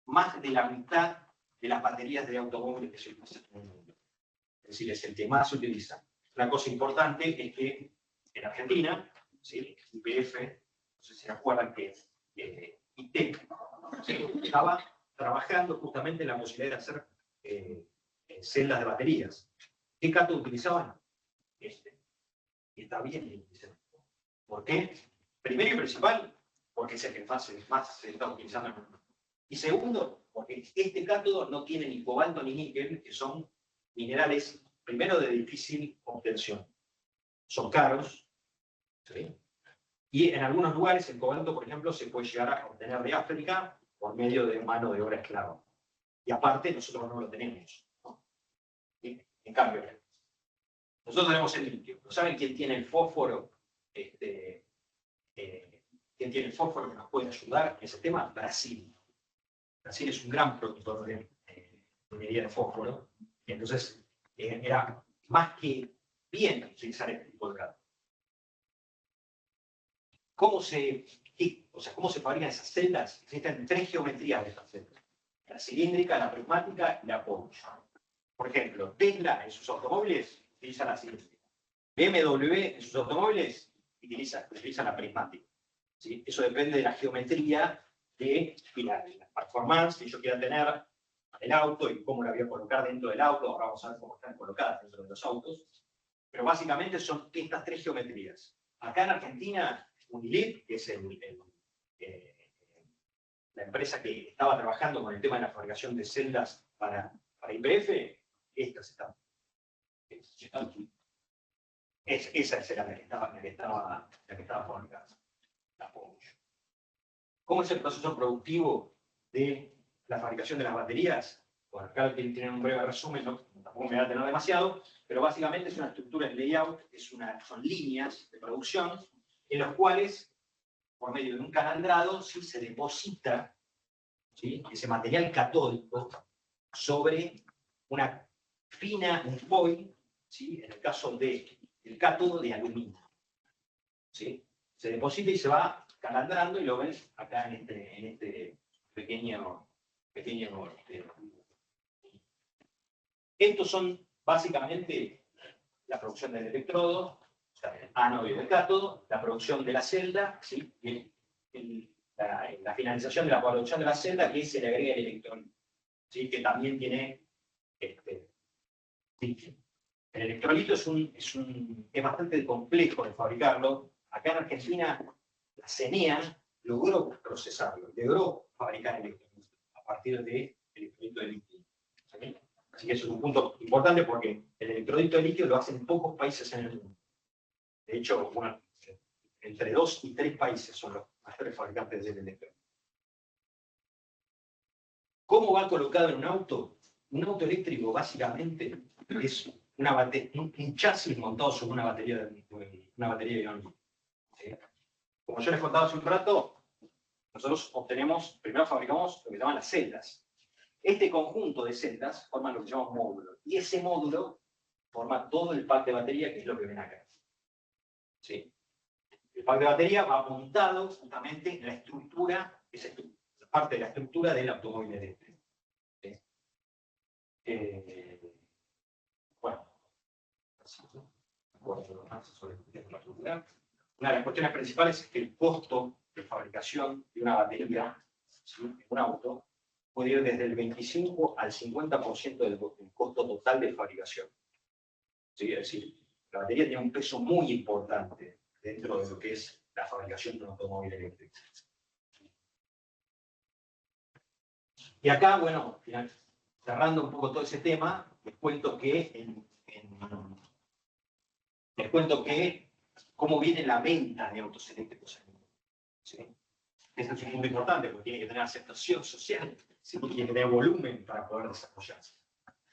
más de la mitad de las baterías de automóviles que se utilizan en el mundo. Es decir, es el que más se utiliza. Una cosa importante es que en Argentina, ¿sí?, YPF, no sé si se acuerdan que ITEC, ¿sí?, estaba trabajando justamente en la posibilidad de hacer celdas de baterías. ¿Qué cátodo utilizaban? Y está bien. ¿Por qué? Primero y principal, porque es el que más se está utilizando en el mundo. Y segundo, porque este cátodo no tiene ni cobalto ni níquel, que son minerales, primero, de difícil obtención. Son caros, ¿sí? Y en algunos lugares el cobalto, por ejemplo, se puede llegar a obtener de África por medio de mano de obra esclava. Y aparte, nosotros no lo tenemos, ¿no? En cambio, nosotros tenemos el litio. ¿Saben quién tiene el fósforo? ¿Quién tiene el fósforo que nos puede ayudar en ese tema? Brasil. Brasil es un gran productor de minería de fósforo, y entonces era más que bien utilizar este tipo de cátodo. ¿Cómo se fabrican esas celdas? Existen tres geometrías de estas celdas: la cilíndrica, la prismática y la Porsche. Por ejemplo, Tesla en sus automóviles utiliza la cilíndrica. BMW en sus automóviles utiliza la prismática. ¿Sí? Eso depende de la geometría de la performance que yo quiera tener el auto y cómo la voy a colocar dentro del auto. Ahora vamos a ver cómo están colocadas dentro de los autos. Pero básicamente son estas tres geometrías. Acá en Argentina, Unilip, que es el la empresa que estaba trabajando con el tema de la fabricación de celdas para YPF, estas están. Esa es la que estaba fabricada. ¿Cómo es el proceso productivo de la fabricación de las baterías? Bueno, acá tienen un breve resumen, ¿no? Tampoco me va a tener demasiado, pero básicamente es una estructura de layout, son líneas de producción en las cuales, por medio de un calandrado, ¿sí?, se deposita, ¿sí?, ese material catódico sobre un foil, ¿sí?, en el caso del cátodo de aluminio. ¿Sí? Se deposita y se va calandrando, y lo ven acá en este pequeño. Estos son básicamente la producción del electrodo, o sea, el ánodo y el cátodo, la producción de la celda, ¿sí?, y la finalización de la producción de la celda, que se le agrega el electrolito, ¿sí?, que también tiene litio. El electrolito es bastante complejo de fabricarlo. Acá en Argentina, la CENEA logró procesarlo, logró fabricar electrolito a partir de electrolito de litio. ¿Sí? Así que eso es un punto importante, porque el electrolito de litio lo hacen pocos países en el mundo. De hecho, bueno, entre 2 y 3 países son los mayores fabricantes del electrolito. ¿Cómo va colocado en un auto? Un auto eléctrico básicamente es un chasis montado sobre una batería iónica. ¿Sí? Como yo les contaba hace un rato, nosotros primero fabricamos lo que llaman las celdas. Este conjunto de celdas forman lo que llamamos módulo, y ese módulo forma todo el pack de batería, que es lo que ven acá. ¿Sí? El pack de batería va montado justamente en la estructura, esa parte de la estructura del automóvil eléctrico. ¿Sí? Una de las cuestiones principales es que el costo de fabricación de una batería, ¿sí?, en un auto puede ir desde el 25 al 50% del costo total de fabricación. ¿Sí? Es decir, la batería tiene un peso muy importante dentro de lo que es la fabricación de un automóvil eléctrico. Y acá, bueno, cerrando un poco todo ese tema, les cuento cómo viene la venta de autos eléctricos en el mundo. ¿Sí? Ese es un punto importante, porque tiene que tener aceptación social, ¿sí?, tiene que tener volumen para poder desarrollarse.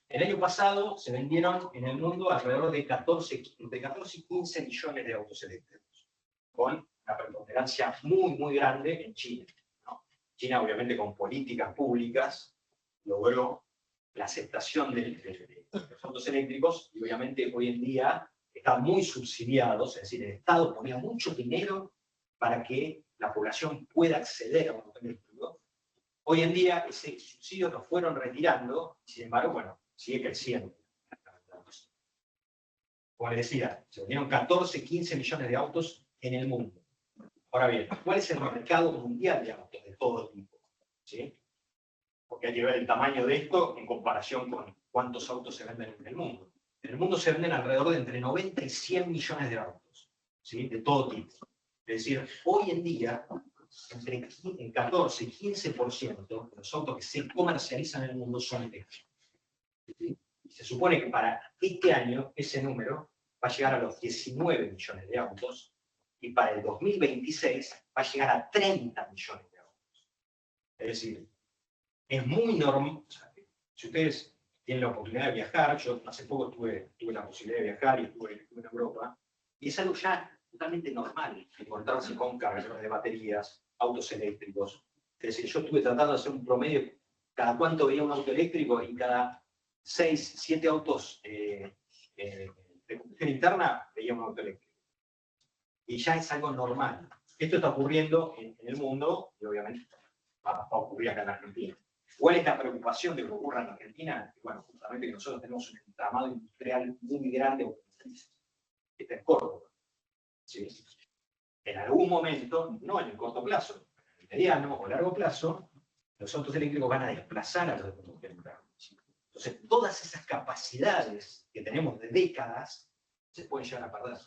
El año pasado se vendieron en el mundo alrededor de entre 14 y 15 millones de autos eléctricos, con una preponderancia muy, muy grande en China, ¿no? China, obviamente, con políticas públicas, logró la aceptación de los autos eléctricos, y obviamente hoy en día están muy subsidiados, es decir, el Estado ponía mucho dinero para que la población pueda acceder a un auto eléctrico. Hoy en día ese subsidio lo fueron retirando, sin embargo, bueno, sigue creciendo. Como les decía, se vendieron 14, 15 millones de autos en el mundo. Ahora bien, ¿cuál es el mercado mundial de autos de todo tipo? ¿Sí? Porque hay que ver el tamaño de esto en comparación con cuántos autos se venden en el mundo. En el mundo se venden alrededor de entre 90 y 100 millones de autos, ¿sí?, de todo tipo. Es decir, hoy en día, entre 14 y 15% de los autos que se comercializan en el mundo son eléctricos. ¿Sí? Y se supone que para este año ese número va a llegar a los 19 millones de autos, y para el 2026 va a llegar a 30 millones de autos. Es decir, es muy normal. O sea, si ustedes tienen la oportunidad de viajar, yo hace poco tuve la posibilidad de viajar y estuve en Europa, y es algo ya totalmente normal encontrarse con cargadores de baterías, autos eléctricos. Es decir, yo estuve tratando de hacer un promedio, cada cuánto veía un auto eléctrico, y cada 6, 7 autos de combustión interna veía un auto eléctrico. Y ya es algo normal. Esto está ocurriendo en el mundo, y obviamente va a ocurrir acá en Argentina. ¿Cuál es la preocupación de que ocurra en Argentina? Bueno, justamente que nosotros tenemos un entramado industrial muy grande que está en Córdoba. ¿Sí? En algún momento, no en el corto plazo, en el mediano o largo plazo, los autos eléctricos van a desplazar a los de combustión interna. Entonces, todas esas capacidades que tenemos de décadas se pueden llegar a perder.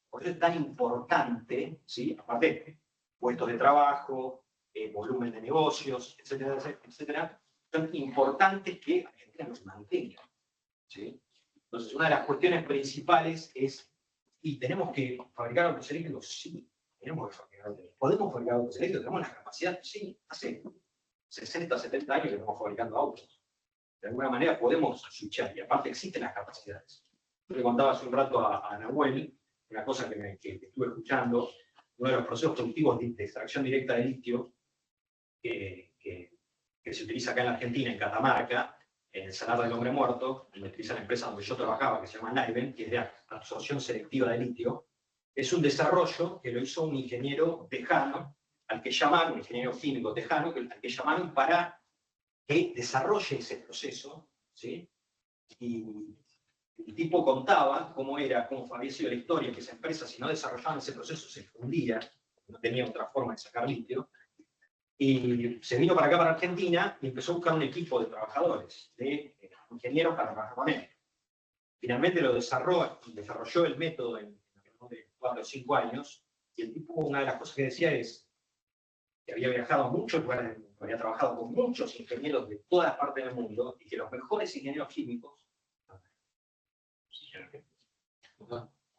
Por eso es tan importante, ¿sí?, aparte, puestos de trabajo, volumen de negocios, etcétera, etcétera, son importantes que Argentina los mantenga. ¿Sí? Entonces, una de las cuestiones principales es, ¿y tenemos que fabricar autos eléctricos? Sí, tenemos que fabricar autos eléctricos. ¿Podemos fabricar autos eléctricos? ¿Tenemos la capacidad? Sí, hace 60, 70 años que estamos fabricando autos. De alguna manera podemos switchar, y aparte existen las capacidades. Yo le contaba hace un rato a Nahuel, una cosa que estuve escuchando, uno de los procesos productivos de extracción directa de litio que se utiliza acá en la Argentina, en Catamarca, en el Salar del Hombre Muerto, donde utiliza la empresa donde yo trabajaba, que se llama Livent, que es de absorción selectiva de litio, es un desarrollo que lo hizo un ingeniero tejano, al que llamaron, un ingeniero químico tejano, al que llamaron para que desarrolle ese proceso, ¿sí? Y el tipo contaba cómo había sido la historia, que esa empresa, si no desarrollaban ese proceso, se fundía, no tenía otra forma de sacar litio, y se vino para acá, para Argentina, y empezó a buscar un equipo de trabajadores, de ingenieros para trabajar con él. Finalmente lo desarrolló el método en 4 o 5 años, y el tipo, una de las cosas que decía es que había viajado a muchos lugares del mundo, había trabajado con muchos ingenieros de todas las partes del mundo, y que los mejores ingenieros químicos...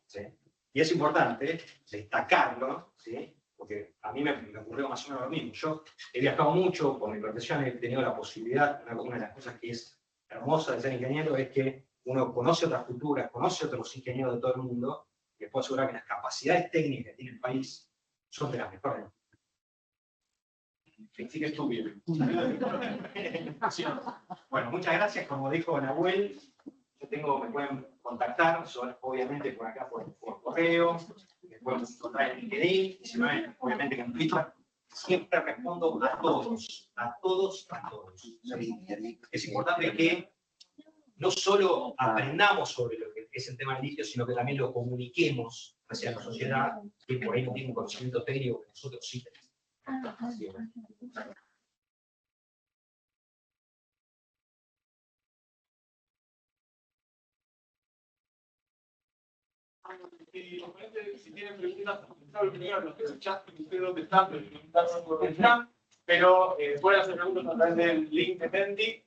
¿Sí? Y es importante destacarlo, ¿sí? Porque a mí me ocurrió más o menos lo mismo. Yo he viajado mucho, por mi profesión he tenido la posibilidad, una de las cosas que es hermosa de ser ingeniero es que uno conoce otras culturas, conoce otros ingenieros de todo el mundo, y les puedo asegurar que las capacidades técnicas que tiene el país son de las mejores. Sí que estuvo bien. Bueno, muchas gracias. Como dijo Nahuel, me pueden contactar, obviamente por acá por correo, me pueden encontrar en LinkedIn, y si no, obviamente que en Twitter. Siempre respondo a todos, a todos, a todos. Es importante que no solo aprendamos sobre lo que es el tema del litio, sino que también lo comuniquemos hacia la sociedad, que por ahí no tiene un conocimiento técnico que nosotros sí tenemos. Si tienen preguntas, los que en el chat, no sé dónde están, pero pueden hacer preguntas a través del link de Tendi,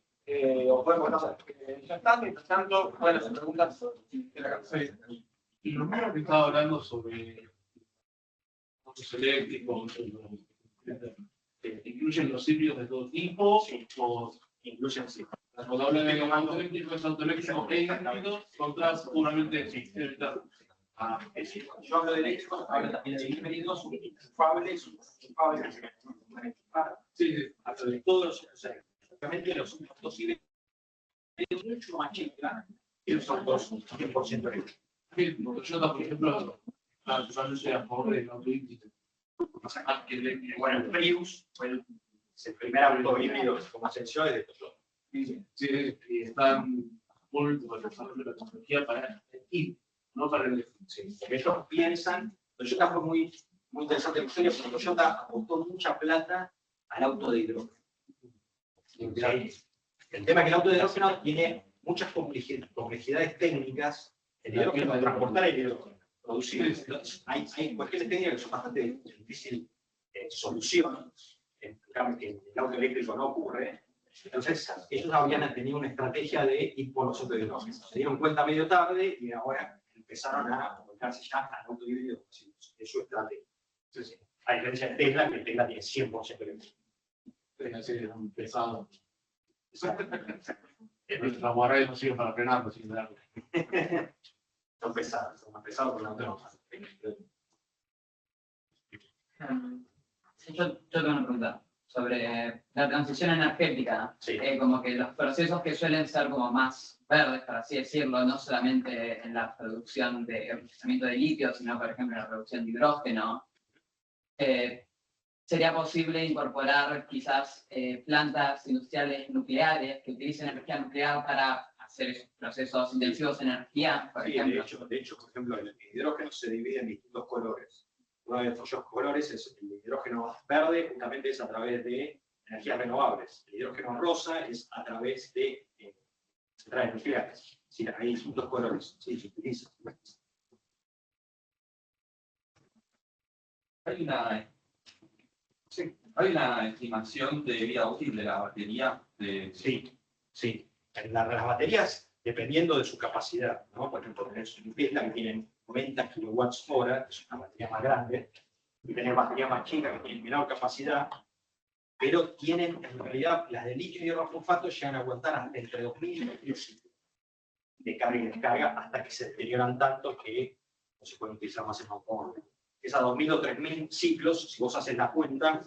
o pueden ponerlas ya están, mientras tanto pueden hacer preguntas de la cabeza. Y lo mismo que estaba hablando sobre autos eléctricos, ¿incluyen los híbridos de todo tipo? Sí. ¿O incluyen sí? cuando hablan de auto eléctrico es auto eléctrico e híbrido, contras puramente eléctricos? Yo hablo de eléctricos, hablo también de híbridos, enchufables, Sí, de todos, o sea, obviamente los autos híbridos mucho más chicos que los autos 100% eléctricos. Toyota, por ejemplo, yo soy a favor del auto híbrido. Bueno, el Prius fue el primer auto híbrido como ascensión de Toyota. Sí, y están muy por el desarrollo de la tecnología para el híbrido, no para el eléctrico. Sí, porque ellos piensan, Toyota fue muy interesante la historia, porque Toyota aportó mucha plata al auto de hidrógeno. El tema es que el auto de hidrógeno tiene muchas complejidades técnicas, el hidrógeno, transportar el hidrógeno, producir. Entonces, hay cuestiones técnicas que son bastante difícil solución, en el auto eléctrico no ocurre. Entonces, ellos habían tenido una estrategia de ir por los autos de hidrógeno. Se dieron cuenta medio tarde y ahora empezaron a volcarse ya al auto híbrido, es su estrategia. Entonces, a diferencia de Tesla, que Tesla tiene 100% eléctrico. Es un pesado. Nuestra guardia no sirve para frenar, no sirve para frenar. Son más pesados por la otra. Yo tengo una pregunta sobre la transición energética. Sí. Como que los procesos que suelen ser como más verdes, por así decirlo, no solamente en la producción de procesamiento de litio, sino por ejemplo en la producción de hidrógeno. ¿Sería posible incorporar quizás plantas industriales nucleares que utilicen energía nuclear para hacer esos procesos intensivos de energía, por ejemplo? De hecho, por ejemplo, el hidrógeno se divide en distintos colores. Uno de estos colores es el hidrógeno verde, justamente es a través de energías renovables. El hidrógeno rosa es a través de centrales nucleares. Sí, hay distintos colores. Sí, se utiliza. Hay Sí. ¿Hay una estimación de vida útil de la batería? Sí, sí. Las baterías, dependiendo de su capacidad, ¿no? Por ejemplo, tenés un Tesla que tienen 90 kWh, es una batería más grande, y tenés baterías más chicas que tienen menor capacidad, pero tienen, en realidad, las de litio y hierro fosfato llegan a aguantar hasta entre 2000 y 3000 ciclos de carga y descarga hasta que se deterioran tanto que no se pueden utilizar más en automóvil. Esas 2000 o 3000 ciclos, si vos haces la cuenta,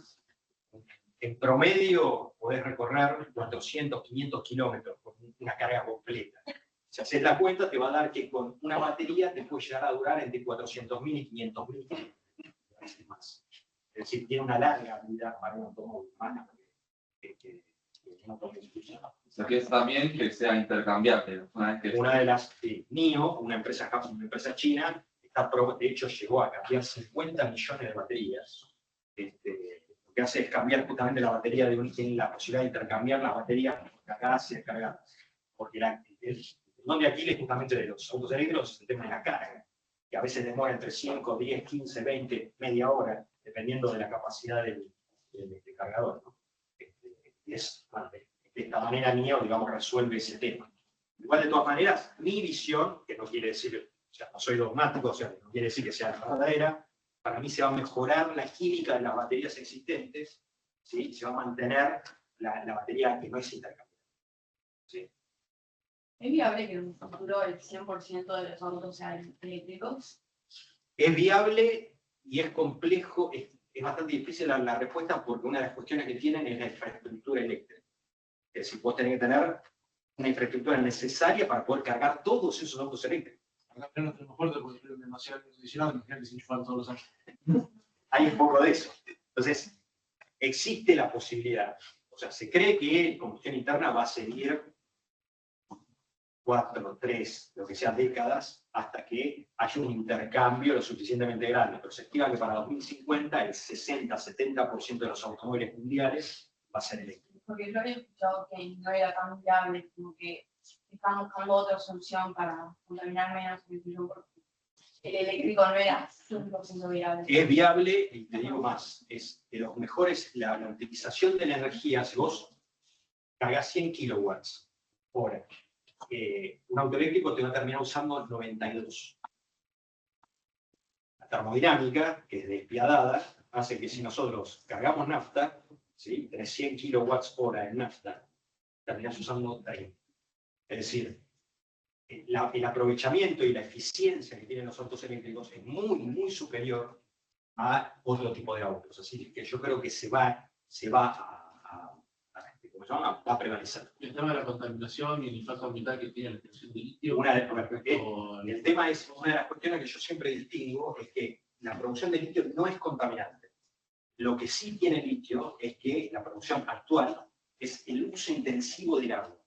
en promedio podés recorrer 400, 500 kilómetros con una carga completa. Si haces la cuenta, te va a dar que con una batería te puede llegar a durar entre 400.000 y 500.000 más. Es decir, tiene una larga vida para un automóvil, más que un automóvil. O sea, que es también que sea intercambiable. Una de las, NIO, una empresa china, de hecho llegó a cambiar 50 millones de baterías. Lo que hace es cambiar justamente la batería de un, tiene la posibilidad de intercambiar las baterías cargadas y descargadas. Porque el don de Aquiles justamente de los autos eléctricos es el tema de la carga, que a veces demora entre 5, 10, 15, 20, media hora, dependiendo de la capacidad del cargador, ¿no? Bueno, de esta manera NIO, digamos, resuelve ese tema. Igual, de todas maneras, mi visión, que no quiere decir, o sea, no soy dogmático, o sea, no quiere decir que sea la verdadera, para mí se va a mejorar la química de las baterías existentes, ¿sí? Se va a mantener la batería que no es intercambiable. ¿Sí? ¿Es viable que en un futuro el 100% de los autos sean eléctricos? Es viable y es complejo, es bastante difícil la respuesta porque una de las cuestiones que tienen es la infraestructura eléctrica. Es decir, vos tenés que tener una infraestructura necesaria para poder cargar todos esos autos eléctricos. Acá no tenemos fuerte porque tienen demasiado acondicionado, imagínate si enchufan todos los años. Hay un poco de eso. Entonces, existe la posibilidad. O sea, se cree que combustión interna va a seguir 4, 3, lo que sean décadas, hasta que haya un intercambio lo suficientemente grande. Pero se estima que para 2050 el 60-70% de los automóviles mundiales va a ser eléctrico. Porque yo había escuchado que no era tan viable, como que estaban buscando otra solución para contaminar menos, porque el eléctrico no era 100% viable. Es viable, y te digo más, es de los mejores, la utilización de la energía, si vos cargas 100 kilowatts hora, un auto eléctrico te va a terminar usando 92. La termodinámica, que es despiadada, hace que si nosotros cargamos nafta, ¿sí? Tenés 100 kilowatts hora en nafta, terminás usando 30. Es decir, el aprovechamiento y la eficiencia que tienen los autos eléctricos es muy, muy superior a otro tipo de autos. Así que yo creo que se va a prevalecer. El tema de la contaminación y el impacto ambiental que tiene la extracción de litio. El tema es, una de las cuestiones que yo siempre distingo es que la producción de litio no es contaminante. Lo que sí tiene litio es que la producción actual es el uso intensivo del agua,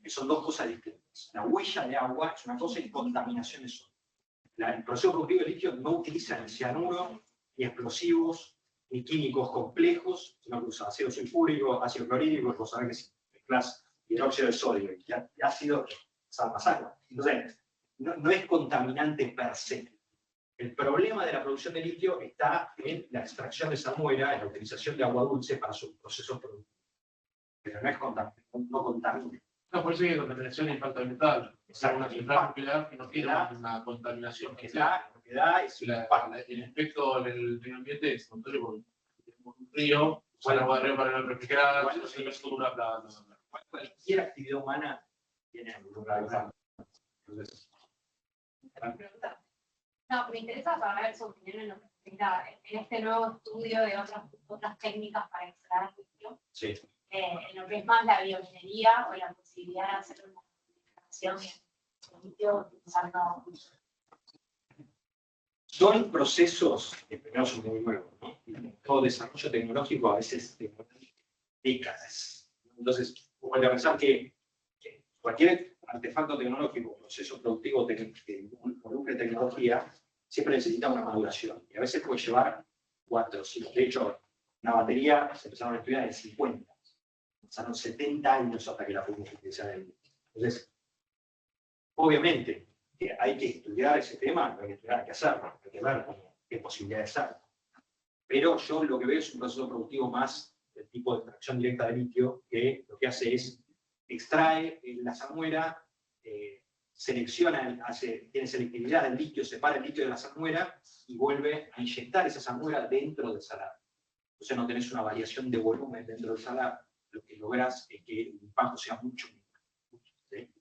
que son dos cosas distintas. La huella de agua es una cosa y contaminación es otra. El proceso productivo de litio no utiliza ni cianuro, ni explosivos, ni químicos complejos, sino que usa ácido sulfúrico, ácido clorhídrico, vos sabés que si mezclás hidróxido de sodio y ácido, salvas agua. Entonces, no es contaminante per se. El problema de la producción de litio está en la extracción de esa muera, en la utilización de agua dulce para sus procesos productivos. Pero no es contaminante, no contamina. No, por eso hay contaminación e impacto ambiental. O sea, una central nuclear que no tiene una contaminación. Lo que da es el efecto en el medio ambiente es notorio porque tenemos un río, usar agua de río para no refrigerar, infraestructura, bla, bla, bla. Cualquier actividad humana tiene lugar. No, me interesa saber su opinión en lo que respecta en este nuevo estudio de otras técnicas para extraer litio, Sí. En lo que es más la biominería o la posibilidad de hacer una extracción de litio usando. Son procesos que primero son muy nuevos, ¿no? Y todo desarrollo tecnológico a veces demora décadas. Entonces, hay que pensar que cualquier artefacto tecnológico, proceso productivo que involucre tecnología, siempre necesita una maduración. Y a veces puede llevar 4 o 5. De hecho, una batería se empezaron a estudiar en 50. Pasaron 70 años hasta que la pudimos utilizar en el mundo. Entonces, obviamente, hay que estudiar ese tema, hay que estudiar qué hacerlo, hay que ver qué posibilidades hay. Pero yo lo que veo es un proceso productivo más del tipo de extracción directa de litio, que lo que hace es extrae la salmuera, selecciona, tiene selectividad del litio, separa el litio de la salmuera y vuelve a inyectar esa salmuera dentro del salar. Entonces no tenés una variación de volumen dentro del salar, lo que lográs es que el impacto sea mucho menor.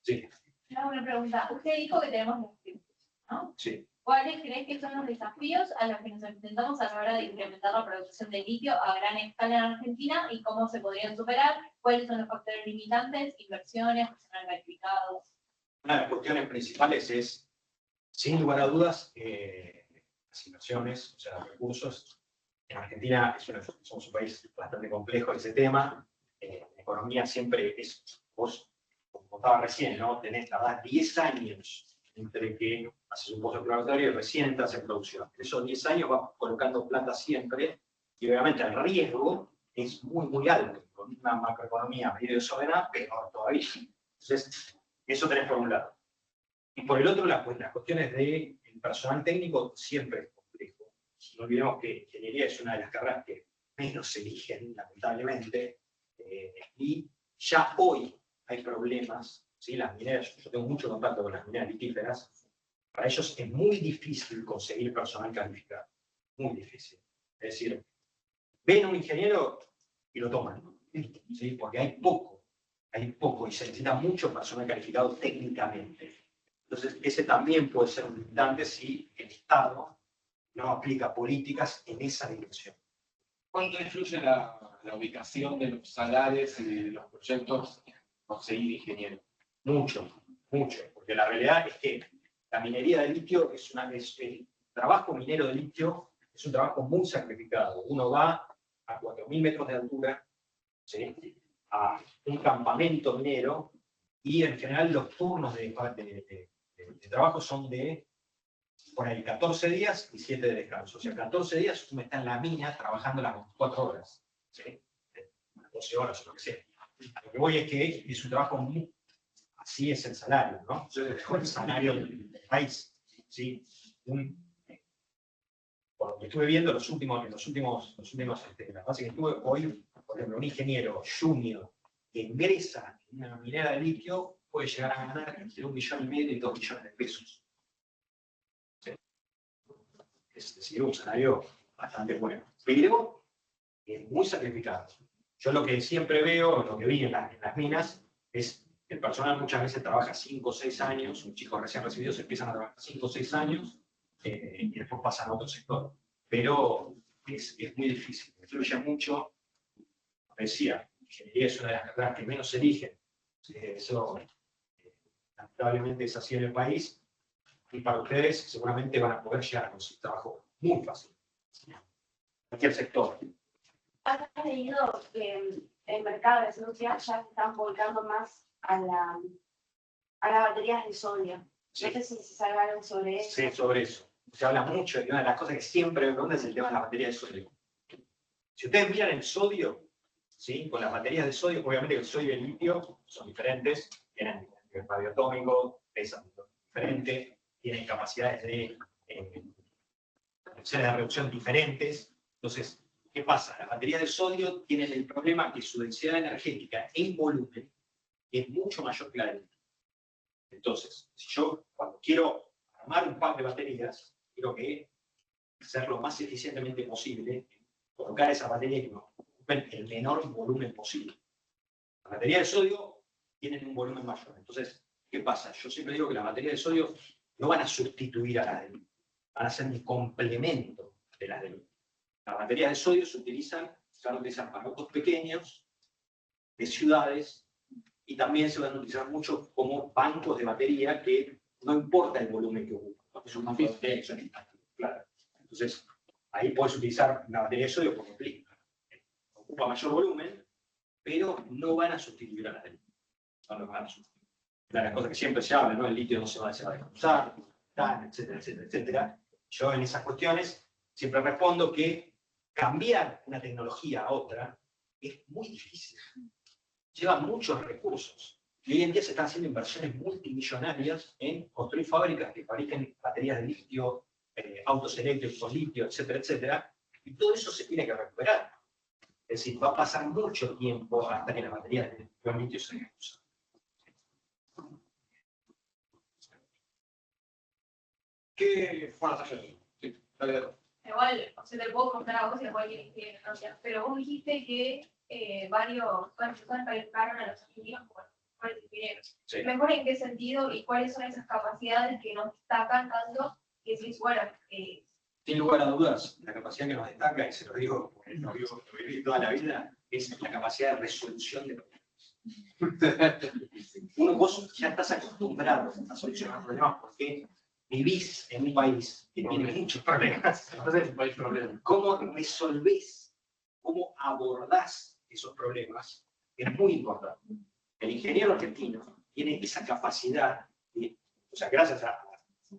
¿Sí? Sí. Hago una pregunta. Usted dijo que tenemos desafíos, ¿no? Sí. ¿Cuáles crees que son los desafíos a los que nos enfrentamos a la hora de implementar la producción de litio a gran escala en Argentina y cómo se podrían superar? ¿Cuáles son los factores limitantes, inversiones, personal calificado? Una de las cuestiones principales es, sin lugar a dudas, las inversiones, o sea, los recursos. En Argentina somos un país bastante complejo en ese tema. La economía siempre es, vos, como contaba recién, ¿no? Tardás 10 años entre que haces un pozo exploratorio y recién entras en producción. En esos 10 años vas colocando plata siempre, y obviamente el riesgo es muy, muy alto. Con una macroeconomía medio desordenada, peor todavía. Entonces, eso tenés por un lado. Y por el otro, las cuestiones del personal técnico siempre es complejo. No olvidemos que ingeniería es una de las carreras que menos se eligen, lamentablemente, y ya hoy hay problemas. ¿Sí? Las mineras, yo tengo mucho contacto con las mineras litíferas, para ellos es muy difícil conseguir personal calificado. Muy difícil. Es decir, ven a un ingeniero y lo toman. ¿Sí? Porque hay poco y se necesita mucho personal calificado técnicamente. Entonces, ese también puede ser un limitante si el Estado no aplica políticas en esa dirección. ¿Cuánto influye la ubicación de los salarios y de los proyectos en conseguir ingenieros? Mucho, porque la realidad es que la minería de litio el trabajo minero de litio es un trabajo muy sacrificado. Uno va a 4.000 metros de altura, ¿sí? A un campamento minero, y en general los turnos de trabajo son de por ahí 14 días y 7 de descanso. O sea, 14 días uno está en la mina trabajando las 24 horas, ¿sí? 12 horas o lo que sea. Lo que voy es que es un trabajo muy... Así es el salario, ¿no? El salario del país, ¿sí? Por lo que estuve viendo las bases que estuve hoy, por ejemplo, un ingeniero junior que ingresa en una minera de litio puede llegar a ganar entre 1,5 millones y 2 millones de pesos. ¿Sí? Es decir, un salario bastante bueno, pero es muy sacrificado. Yo lo que siempre veo, lo que vi en las minas, es que el personal muchas veces trabaja 5 o 6 años, un chico recién recibido se empiezan a trabajar 5 o 6 años, y después pasan a otro sector. Pero es muy difícil, influye mucho. Como decía, ingeniería es una de las carreras que menos se eligen. Eso, lamentablemente, es así en el país. Y para ustedes, seguramente van a poder llegar a conseguir trabajo muy fácil. Cualquier sector. ¿Has leído que el mercado de las industrias ya se están volcando más a las baterías de sodio? Sí. No sé si se sabe algo sobre eso. Sí, sobre eso. Se habla mucho, y una de las cosas que siempre me preguntan es el tema de las baterías de sodio. Si ustedes miran el sodio, ¿sí? Con las baterías de sodio, obviamente el sodio y el litio son diferentes, tienen nivel radioatómico, pesan diferente, tienen capacidades de reducción diferentes. Entonces, ¿qué pasa? Las baterías de sodio tienen el problema que su densidad energética en volumen es mucho mayor que la de litio. Entonces, si yo cuando quiero armar un pack de baterías, quiero que hacerlo lo más eficientemente posible, colocar esas baterías que me ocupen el menor volumen posible. Las baterías de sodio tienen un volumen mayor. Entonces, ¿qué pasa? Yo siempre digo que las baterías de sodio no van a sustituir a las de litio, van a ser un complemento de las de litio. Las baterías de sodio se utilizan para autos pequeños, de ciudades, y también se van a utilizar mucho como bancos de batería que no importa el volumen que ocupan, porque es un banco de batería que son claro. Entonces, ahí puedes utilizar una batería de sodio porque ocupa mayor volumen, pero no van a sustituir a las de litio. No los van a sustituir. Una de las cosas que siempre se habla, ¿no? El litio no se va a descansar, etcétera, etcétera, etcétera. Yo en esas cuestiones siempre respondo que cambiar una tecnología a otra es muy difícil. Lleva muchos recursos. Y hoy en día se están haciendo inversiones multimillonarias en construir fábricas que fabriquen baterías de litio autos eléctricos con litio, etcétera, etcétera, y todo eso se tiene que recuperar. Es decir, va a pasar mucho tiempo hasta que la batería de litio se usa. ¿Qué fue la talla? Sí, Igual, o sea, te puedo contar a vos y a cualquier ingeniero, pero vos dijiste que varias personas calificaron a los ingenieros como mejores ingenieros. Sí. ¿Mejor en qué sentido y cuáles son esas capacidades que nos destacan tanto que si bueno, Sin lugar a dudas, la capacidad que nos destaca, y se lo digo porque lo viví toda la vida, es la capacidad de resolución de problemas. Vos ya estás acostumbrado a solucionar problemas porque vivís en un país que tiene muchos problemas. Entonces, ¿cómo resolvés, cómo abordás esos problemas? Es muy importante. El ingeniero argentino tiene esa capacidad, o sea, gracias a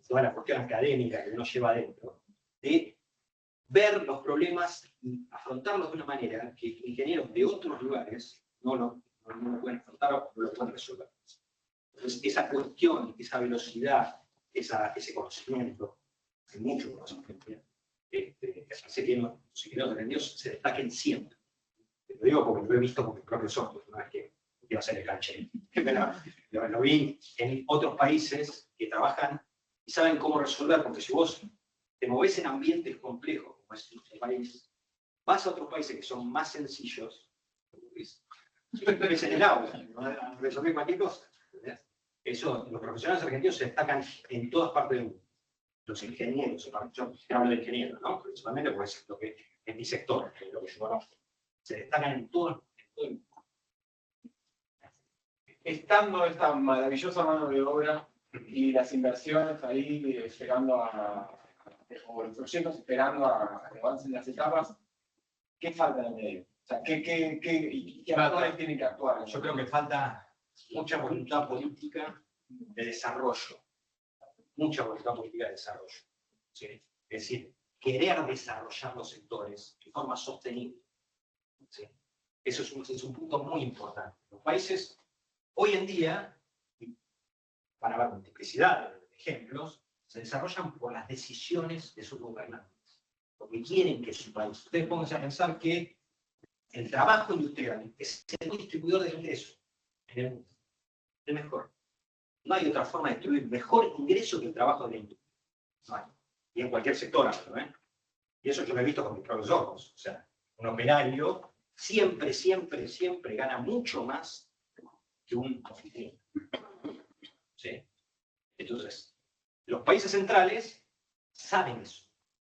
toda la cuestión académica que uno lleva adentro, de ver los problemas y afrontarlos de una manera que ingenieros de otros lugares no lo pueden afrontar o no lo pueden resolver. Entonces, esa cuestión, esa velocidad, ese conocimiento, hay mucho conocimiento, hace que los ingenieros argentinos se destaquen siempre. Te lo digo porque lo he visto con mis propios ojos, una vez que iba a hacer el canche. Lo vi en otros países que trabajan y saben cómo resolver, porque si vos te movés en ambientes complejos, como es nuestro país, vas a otros países que son más sencillos, ves en el aula, resolver cualquier cosa. ¿Entendés? Eso, los profesionales argentinos se destacan en todas partes del mundo. Los ingenieros, yo hablo de ingenieros, ¿no? Principalmente porque es lo que es mi sector, es lo que yo conozco. Se destacan en todo el mundo. Estando esta maravillosa mano de obra y las inversiones ahí esperando o los proyectos esperando a que avancen las etapas, ¿qué falta en el medio? O sea, ¿qué actores tienen que actuar? Yo creo que falta mucha voluntad política de desarrollo. Mucha voluntad política de desarrollo. ¿Sí? Es decir, querer desarrollar los sectores de forma sostenible. ¿Sí? Eso es un punto muy importante. Los países, hoy en día, van a haber multiplicidad de ejemplos, se desarrollan por las decisiones de sus gobernantes. Porque quieren que su país. Ustedes pónganse a pensar que el trabajo industrial es el distribuidor de ingresos en el mundo. El mejor. No hay otra forma de distribuir mejor ingreso que el trabajo de la industria. No hay. Y en cualquier sector, ¿no? Y eso yo lo he visto con mis propios ojos. O sea, un operario siempre gana mucho más que un oficial. ¿Sí? Entonces, los países centrales saben eso.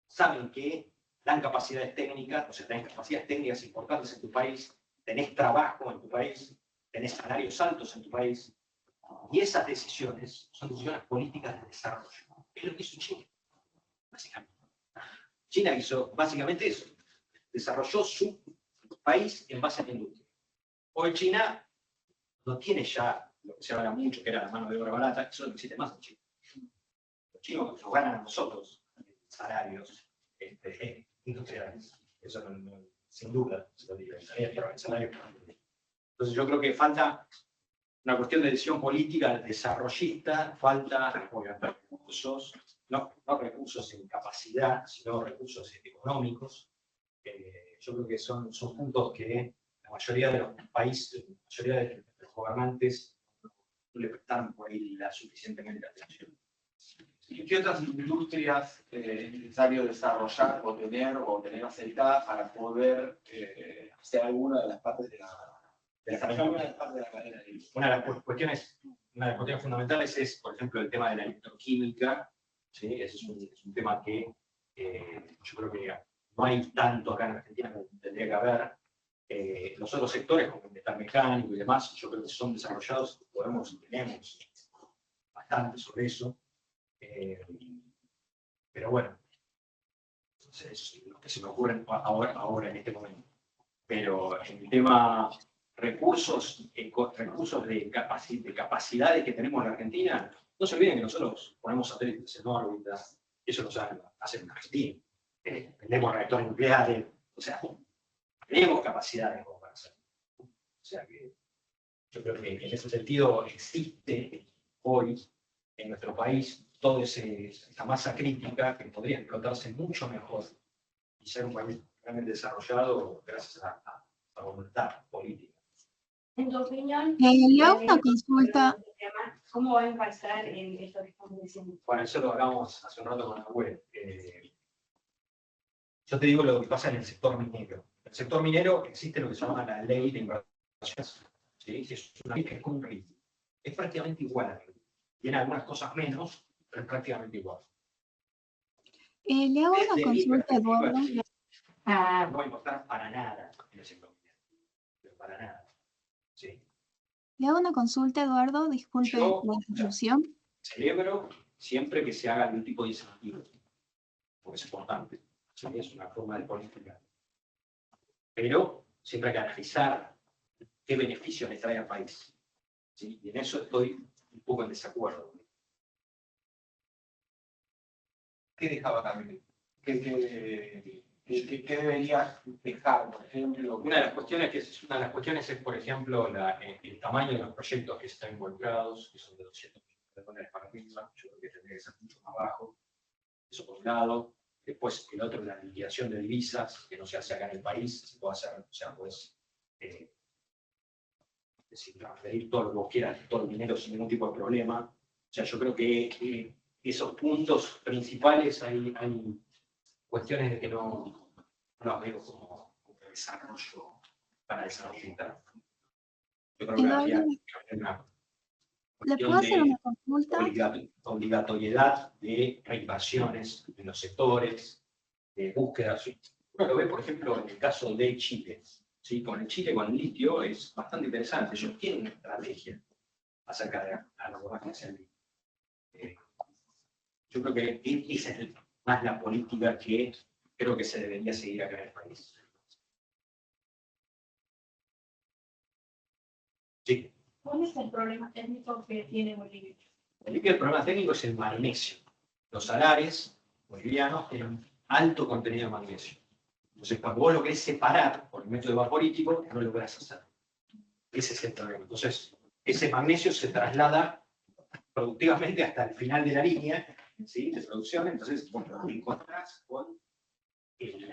Saben que dan capacidades técnicas, o sea, tenés capacidades técnicas importantes en tu país, tenés trabajo en tu país, tenés salarios altos en tu país, y esas decisiones son decisiones políticas de desarrollo. Es lo que hizo China, básicamente. China hizo básicamente eso. Desarrolló su país en base a la industria. Hoy China no tiene ya lo que se habla mucho, que era la mano de obra barata, eso no existe más en China. Los chinos nos ganan a nosotros salarios industriales. Eso sin duda se lo digo. Entonces yo creo que falta una cuestión de decisión política desarrollista, falta recursos, no recursos en capacidad, sino recursos económicos. Yo creo que son puntos que la mayoría de los países, la mayoría de los gobernantes no le prestaron por ahí suficientemente atención. ¿Y qué otras industrias es necesario desarrollar o tener aceitadas para poder hacer alguna de las partes de la cadena? Una de las cuestiones fundamentales es, por ejemplo, el tema de la electroquímica. ¿Sí? Ese es un tema que yo creo que no hay tanto acá en Argentina como tendría que haber. Los otros sectores, como el metal mecánico y demás, yo creo que son desarrollados y tenemos bastante sobre eso. Pero bueno, es lo que se me ocurre ahora en este momento. Pero en el tema recursos de capacidades que tenemos en Argentina, no se olviden que nosotros ponemos satélites en órbita, eso lo hacen en Argentina. Vendemos reactores nucleares, o sea, tenemos capacidades como para hacerlo. O sea que yo creo que en ese sentido existe hoy en nuestro país toda esa masa crítica que podría explotarse mucho mejor y ser un país realmente desarrollado gracias a la voluntad política. En tu opinión, le hago una consulta. ¿cómo va a impactar en esto que estamos diciendo? Bueno, eso lo hablamos hace un rato con la web. Yo te digo lo que pasa en el sector minero. En el sector minero existe lo que se llama la ley de inversiones. ¿Sí? Es una ley que es como un RIT. Es prácticamente igual a la ley. Tiene algunas cosas menos, pero es prácticamente igual. Le hago una Desde mi consulta, perspectiva, Eduardo. no va a importar para nada en el sector minero. Pero para nada. ¿Sí? Le hago una consulta, Eduardo. Disculpe Yo- la interrupción. Celebro siempre que se haga algún tipo de incentivo, porque es importante. ¿Sí? Es una forma de política. Pero siempre hay que analizar qué beneficios le trae al país. ¿Sí? Y en eso estoy un poco en desacuerdo. ¿Qué dejaba Camilo? ¿Qué debería dejar, por ejemplo? Una de las cuestiones es, por ejemplo, el tamaño de los proyectos que están involucrados, que son de 200 millones de dólares para arriba. Yo creo que tendría que ser mucho más bajo. Eso por un lado. Después, el otro, la liquidación de divisas, que no se hace acá en el país, se puede hacer, o sea, pues, es decir, transferir todo lo que vos quieras, todo el dinero sin ningún tipo de problema. O sea, yo creo que esos puntos principales hay cuestiones de que no los veo como desarrollo para desarrollo interno. Yo creo que Eduardo, habría una ¿le puedo hacer cuestión una de consulta? obligatoriedad de reinversiones en los sectores, de búsqueda. Uno lo ve, por ejemplo, en el caso de Chile. ¿Sí? Con el Chile, con el litio, es bastante interesante. Ellos tienen una estrategia acerca de la abordaje hacia el litio. Yo creo que esa es más la política que creo que se debería seguir acá en el país. Sí. ¿Cuál es el problema técnico que tiene Bolivia? El problema técnico es el magnesio. Los salares bolivianos tienen alto contenido de magnesio. Entonces, cuando vos lo querés separar por el método vaporítico, no lo lográs hacer. Ese es el problema. Entonces, ese magnesio se traslada productivamente hasta el final de la línea, ¿sí?, de producción. Entonces, bueno, te encontrás con el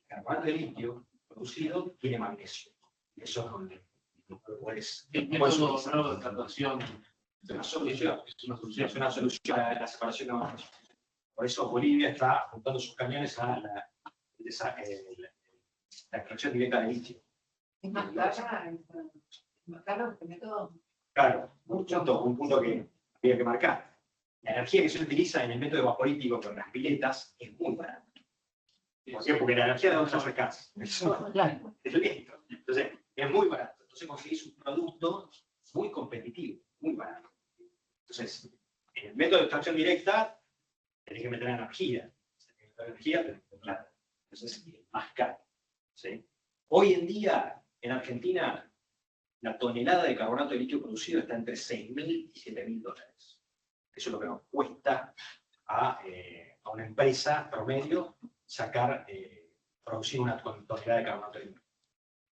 carbonato de litio producido tiene magnesio. Y eso es donde lo puedes Método de tratación. es una solución. Es una solución. Es una solución a la separación de magnesio. Por eso Bolivia está apuntando sus camiones a la extracción directa de litio. Es más caro este método. Claro, un punto que había que marcar. La energía que se utiliza en el método vaporítico con las piletas es muy barata. ¿Por qué? Porque la energía de dónde la sacás. Es viento. Entonces, es muy barato. Entonces conseguís un producto muy competitivo, muy barato. Entonces, en el método de extracción directa, tenés que meter energía. Tenés plata. Entonces, es más caro. ¿Sí? Hoy en día, en Argentina, la tonelada de carbonato de litio producido está entre 6.000 y 7.000 dólares. Eso es lo que nos cuesta a una empresa promedio producir una tonelada de carbonato de litio.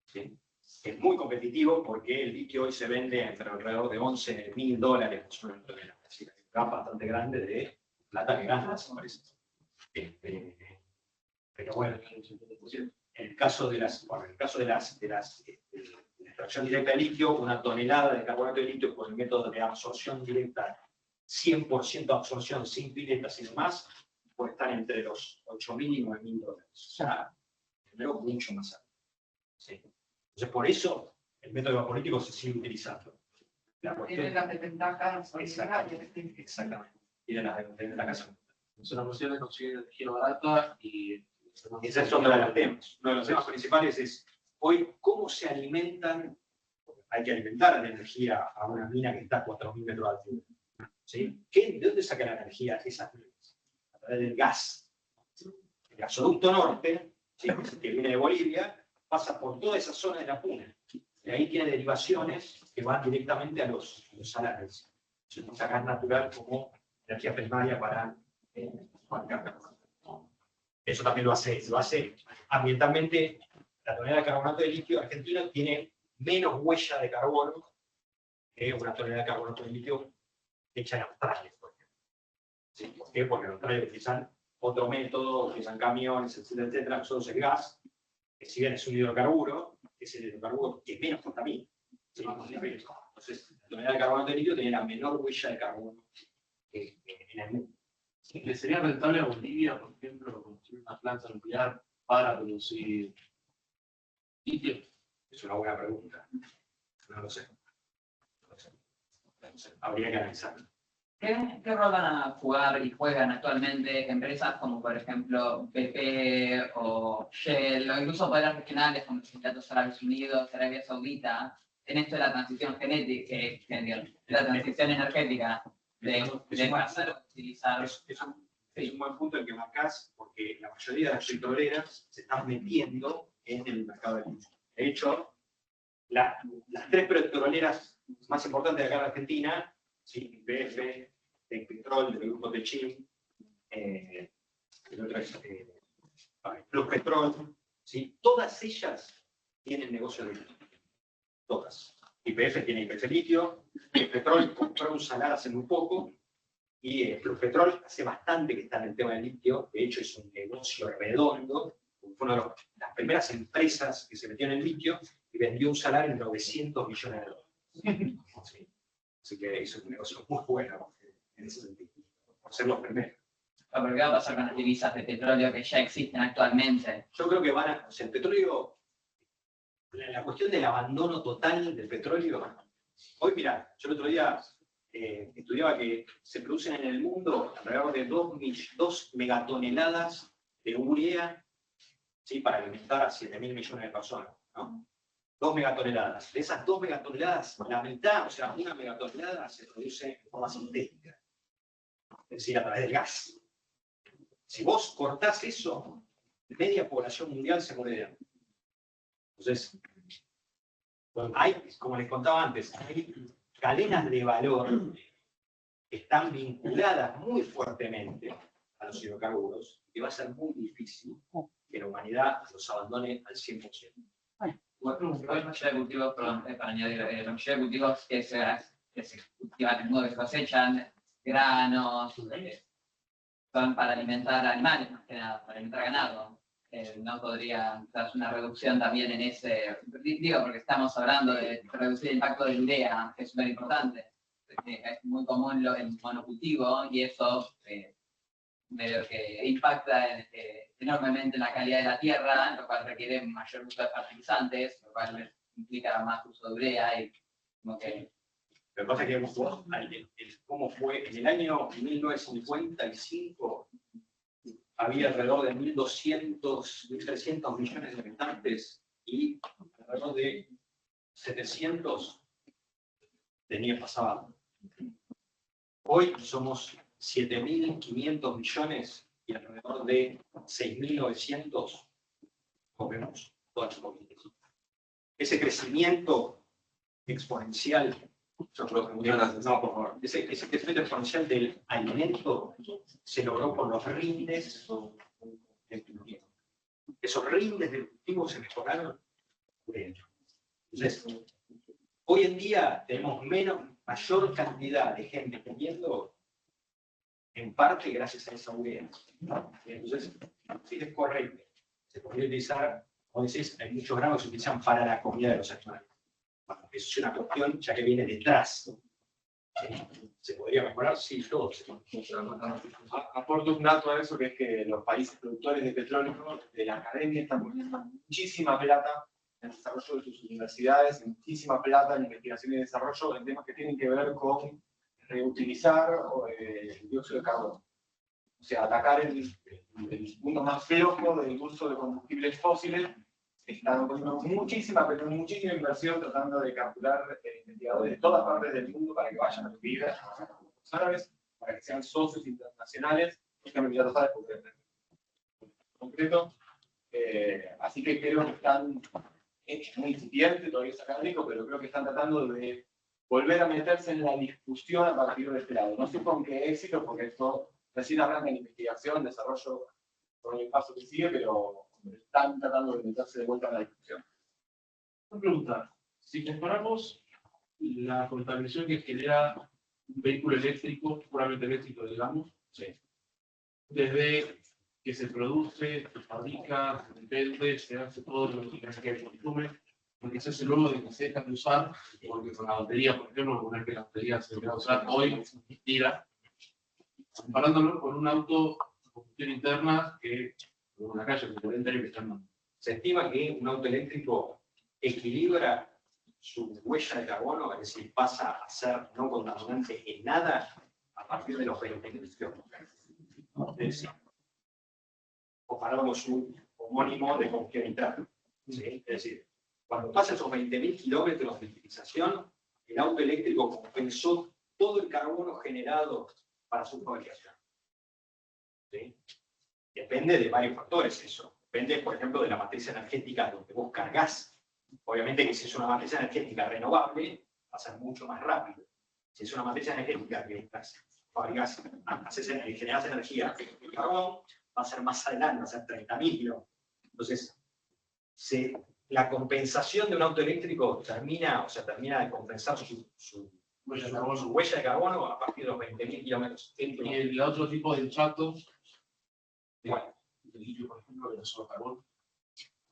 ¿Sí? Es muy competitivo porque el litio hoy se vende entre alrededor de 11.000 dólares por una tonelada. Es decir, hay un gap bastante grande de plata que ganan las empresas. Pero bueno, en el caso de la extracción directa de litio, una tonelada de carbonato de litio con el método de absorción directa, 100% absorción sin piletas y demás, puede estar entre los 8.000 y 9.000 dólares. O sea, primero mucho más alto. ¿Sí? Entonces, por eso el método vaporítico se sigue utilizando. Tiene las desventajas. Exactamente. Tiene las desventajas. Es una cuestión de conseguir energía barata y... Ese es otro de los temas. Uno de los temas principales es, hoy, ¿cómo se alimentan? Hay que alimentar la energía a una mina que está a 4.000 metros de altura. ¿Sí? ¿De dónde sacan la energía esas minas? A través del gas. El gasoducto norte, ¿sí?, que viene de Bolivia, pasa por toda esa zona de la Puna. Y ahí tiene derivaciones que van directamente a los salares. Se utiliza gas natural como energía primaria para carbonato. Eso también lo hace ambientalmente. La tonelada de carbonato de litio argentino tiene menos huella de carbono que una tonelada de carbonato de litio hecha en Australia, por ejemplo. ¿Sí? ¿Por qué? Porque los trailers utilizan otro método, utilizan camiones, etcétera, etcétera. Nosotros el gas, que si bien es un hidrocarburo, es el hidrocarburo que menos contamina. ¿Sí? Entonces, la tonelada de carbono de litio tiene la menor huella de carbono en el mundo. ¿Le sería rentable a Bolivia, por ejemplo, construir una planta nuclear para producir litio? Es una buena pregunta. No lo sé. No sé. No sé. Habría que analizarlo. ¿Qué rol van a jugar y juegan actualmente empresas como, por ejemplo, BP o Shell, o incluso poderes regionales como los Emiratos Árabes Unidos, Arabia Saudita, en esto de la transición genética, la transición energética, de pasar a utilizar? Es un buen punto el que marcás, porque la mayoría de las petroleras se están metiendo en el mercado del litio. De hecho, las 3 petroleras más importantes de acá en Argentina, ¿sí? YPF, Ecopetrol, del grupo Techin, el otro es Pluspetrol, ¿sí? Todas ellas tienen negocio de litio. Todas. YPF tiene YPF Litio, Ecopetrol compró un salar hace muy poco, y Pluspetrol hace bastante que está en el tema del litio. De hecho, es un negocio redondo. Fue una de las primeras empresas que se metió en el litio y vendió un salario en $900 millones. Sí. Así que hizo un negocio muy bueno en ese sentido, por ser los primeros. ¿Pero qué va a pasar con las divisas de petróleo que ya existen actualmente? Yo creo que van a... O sea, el petróleo... La cuestión del abandono total del petróleo... Hoy, mirá, yo el otro día estudiaba que se producen en el mundo alrededor de 2 megatoneladas de urea, ¿sí? Para alimentar a 7.000 millones de personas, ¿no? 2 megatoneladas. De esas 2 megatoneladas, la mitad, o sea, 1 megatonelada se produce de forma sintética, es decir, a través del gas. Si vos cortás eso, media población mundial se muere de hambre. Entonces, hay, como les contaba antes, hay cadenas de valor que están vinculadas muy fuertemente a los hidrocarburos y va a ser muy difícil que la humanidad los abandone al 100%. La mayoría de cultivos, perdón, para añadir, la mayoría de cultivos que se cultivan en modo que se cosechan, granos, son para alimentar animales, más que nada, para alimentar ganado. No podría darse una reducción también en ese, digo, porque estamos hablando de reducir el impacto de urea, que es súper importante. Es muy común el monocultivo y eso medio que impacta enormemente en la calidad de la tierra, lo cual requiere mayor uso de fertilizantes, lo cual implica más uso de urea y como que... Lo que pasa es que cómo fue en el año 1955 había alrededor de 1.200, 1.300 millones de habitantes y alrededor de 700 pasaban. Hoy somos 7.500 millones y alrededor de 6.900 comemos todas las comidas. Ese crecimiento exponencial, yo creo que no, por favor, ese crecimiento exponencial del alimento se logró con los rindes del cultivo. Esos rindes del cultivo se mejoraron. Entonces, hoy en día tenemos mayor cantidad de gente comiendo, en parte gracias a esa urea. Entonces, sí es correcto. Se podría utilizar, como decís, hay muchos granos que se utilizan para la comida de los animales. Bueno, eso es una cuestión ya que viene detrás. ¿Se podría mejorar? Sí, todo. Aporto un dato a eso, que es que los países productores de petróleo, de la academia, están poniendo muchísima plata en el desarrollo de sus universidades, muchísima plata en investigación y desarrollo en temas que tienen que ver con reutilizar el dióxido de carbono. O sea, atacar el punto más flojo del uso de combustibles fósiles. Están poniendo muchísima inversión tratando de capturar investigadores de todas partes del mundo para que vayan a vivir a los árabes, para que sean socios internacionales, y que Emiratos Árabes en concreto. Así que creo que están, es muy incipiente, todavía es académico, pero creo que están tratando de volver a meterse en la discusión a partir de este lado. No sé con qué éxito, porque esto recién arranca en investigación, desarrollo, por el paso que sigue, pero están tratando de meterse de vuelta en la discusión. Una pregunta. Si comparamos la contaminación que genera un vehículo eléctrico, puramente eléctrico, digamos, Sí. Desde que se produce, se fabrica, se vende, se hace todo lo que se consume, porque se hace luego de que se deja de usar, porque con la batería, por ejemplo, una vez que la batería se deja de usar hoy, se tira, comparándolo con un auto de combustión interna que, en una calle que puede entrar y que están. Se estima que un auto eléctrico equilibra su huella de carbono, es decir, pasa a ser no contaminante en nada a partir de los 20 kilómetros. Es decir, comparamos un homónimo de combustión interna. ¿Sí? Es decir, cuando pasa esos 20.000 kilómetros de utilización, el auto eléctrico compensó todo el carbono generado para su fabricación. ¿Sí? Depende de varios factores eso. Depende, por ejemplo, de la matriz energética donde vos cargas. Obviamente que si es una matriz energética renovable, va a ser mucho más rápido. Si es una matriz energética que fabricás, generás energía de carbón, va a ser más adelante, va a ser 30.000 kilómetros. Entonces, la compensación de un auto eléctrico termina de compensar su huella de carbono a partir de los 20.000 kilómetros. Y el otro tipo de chatos, Bueno, el litio, por ejemplo, que no solo carbón.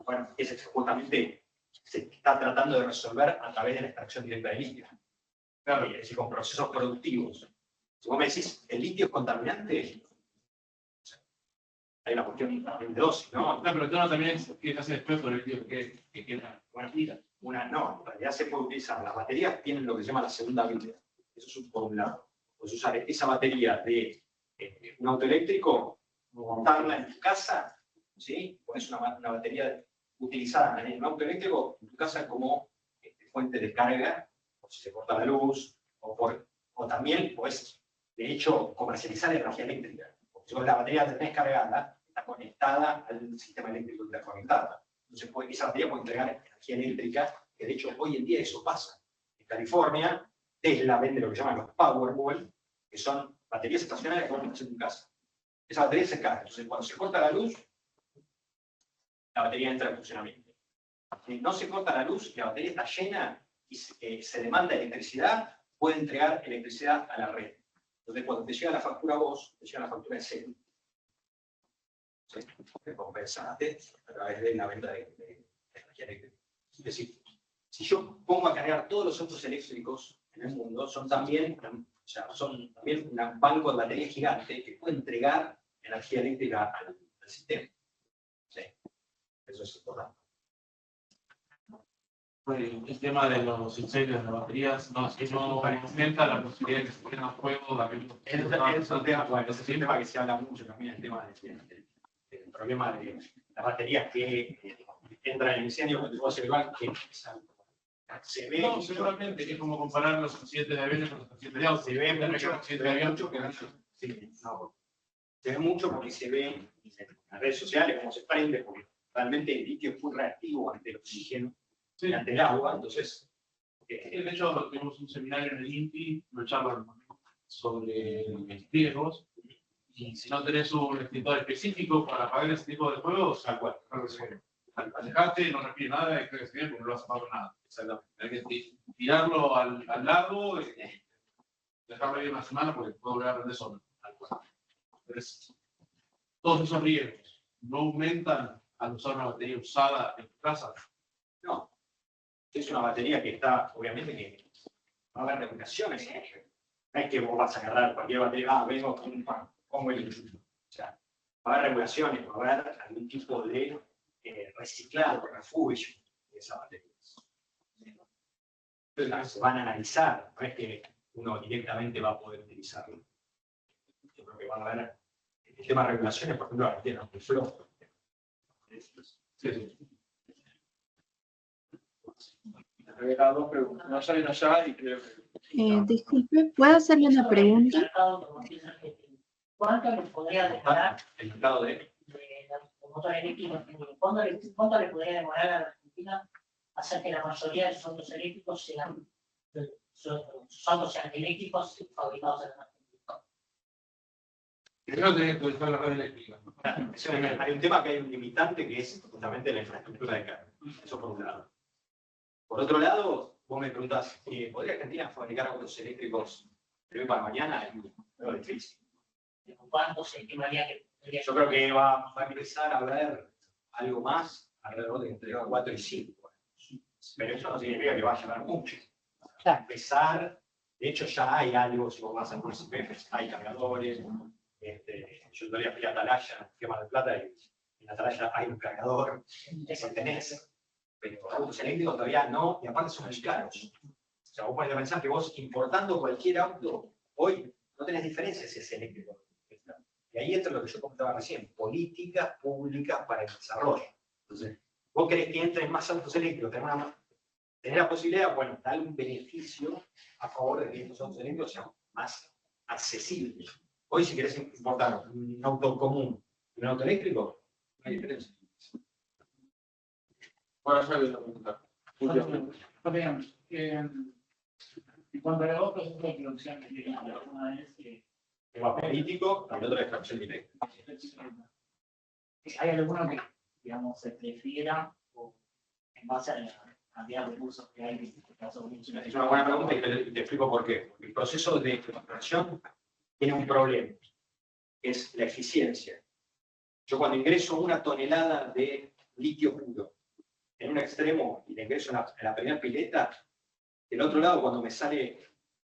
bueno, ese justamente se está tratando de resolver a través de la extracción directa de litio. Claro, es decir, con procesos productivos. Si vos me decís, ¿el litio es contaminante? Hay una cuestión de dosis, ¿no? No, pero todo también es que hace después con el litio que queda. Bueno, mira, no, en realidad se puede utilizar. Las baterías tienen lo que se llama la segunda vida. Eso es por un lado. Puedes usar esa batería de un auto eléctrico, montarla en tu casa, ¿sí? Pones una batería utilizada en un auto eléctrico en tu casa como fuente de carga, por si se corta la luz, o también puedes, de hecho, comercializar energía eléctrica. Porque si vos la batería la tenés cargada, está conectada al sistema eléctrico interconectado. Entonces, esa batería puede entregar energía eléctrica, que de hecho hoy en día eso pasa. En California, Tesla vende lo que llaman los Powerwall, que son baterías estacionarias que vos pones en tu casa. Esa batería se carga. Entonces, cuando se corta la luz, la batería entra en funcionamiento. Si no se corta la luz, la batería está llena y se demanda electricidad, puede entregar electricidad a la red. Entonces, cuando te llega la factura a vos, te llega la factura en cero. ¿Sí? Te compensaste a través de la venta de energía eléctrica. Es decir, si yo pongo a cargar todos los autos eléctricos en el mundo, son también un banco de baterías gigante que puede entregar energía eléctrica al sistema. Sí. Eso es importante. El tema de los incendios de las baterías no aumenta la posibilidad de que se prenda fuego. Es un tema que se habla mucho también, el tema del problema de las baterías que entran en incendio cuando vos se van, que se ve. No, seguramente es como comparar los accidentes de aviones con los accidentes de autos. Se ve mucho porque se ve en las redes sociales cómo se prende, porque realmente el litio es muy reactivo ante el oxígeno y ante el agua, entonces. De hecho, tuvimos un seminario en el INTI, una charla sobre riesgos, y si no tenés un extintor específico para apagar ese tipo de fuegos, tal cual. Alejate, no respires nada, y creo que se bien porque no vas a apagar nada. Exactamente. Hay que tirarlo al lago y dejarlo ahí una semana porque puede volver a prender solo. Tal cual. Entonces, todos esos riesgos no aumentan al usar una batería usada en tu casa. No. Es una batería que está, obviamente, que va a haber regulaciones. No es que vos vas a agarrar cualquier batería, vengo con un pan, pongo el enchufe. O sea, va a haber regulaciones, va a haber algún tipo de reciclado, refugio de esa batería. Se van a analizar, no es que uno directamente va a poder utilizarlo. Yo creo que van a haber el tema de regulaciones, por ejemplo, la batería de flojo. Sí. Dos preguntas. No salen allá y creo que. Disculpe, ¿puedo hacerle una pregunta? ¿Cuánto le podría demorar El mercado de los motores eléctricos? ¿Cuánto le podría demorar a la Argentina hacer que la mayoría de sus autos eléctricos sean eléctricos fabricados en la Argentina? Primero tenés que utilizar la red eléctrica. Hay un tema que hay un limitante que es justamente la infraestructura de carga. Eso por un lado. Por otro lado, vos me preguntás, ¿podría Argentina fabricar autos eléctricos de hoy para mañana? Es difícil. ¿Cuánto se estimaría que podría Yo creo que va a empezar a haber algo más alrededor de entre 4 y 5. Pero eso no significa que vaya a haber mucho. Para empezar, de hecho ya hay algo, si vos vas a algunos IPFs, hay cargadores. Yo todavía fui a Atalaya, fui a Mar del Plata, y en Atalaya hay un cargador, eso tenés. Pero autos eléctricos todavía no, y aparte son muy caros. O sea, vos podés pensar que vos importando cualquier auto, hoy no tenés diferencia si es eléctrico o no. Y ahí entra lo que yo comentaba recién, políticas públicas para el desarrollo. Entonces, vos querés que entren más autos eléctricos, tener la posibilidad, bueno, dar un beneficio a favor de que estos autos eléctricos sean más accesibles. Hoy, si querés importar un auto común y un auto eléctrico, no hay diferencia. Bueno, yo voy a preguntar. En cuanto a los otros procesos de producción que tienen alguna vez Tema político y el otro de extracción directa. ¿hay alguno que, digamos, se prefiera o en base a la cantidad de recursos que hay en este caso? Es una buena pregunta y te explico por qué. Porque el proceso de extracción tiene un problema, que es la eficiencia. Yo cuando ingreso una tonelada de litio puro en un extremo y le ingreso en la primera pileta, del otro lado, cuando me sale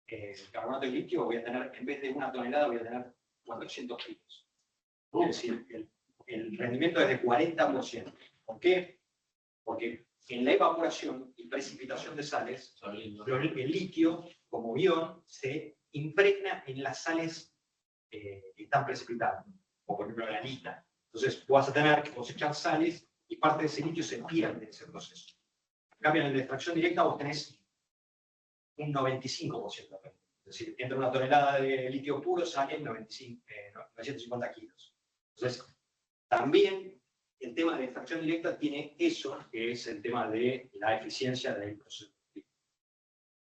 el carbonato de litio, voy a tener, en vez de una tonelada, voy a tener 400 kilos. Es decir, el rendimiento es de 40%. ¿Por qué? Porque en la evaporación y precipitación de sales, el litio, como ion, se impregna en las sales que están precipitando, o por ejemplo la anita. Entonces, vas a tener que cosechar sales y parte de ese litio se pierde en ese proceso. En cambio, en la extracción directa vos tenés un 95%. Es decir, entre una tonelada de litio puro salen 950 kilos. Entonces, también el tema de extracción directa tiene eso, que es el tema de la eficiencia del proceso.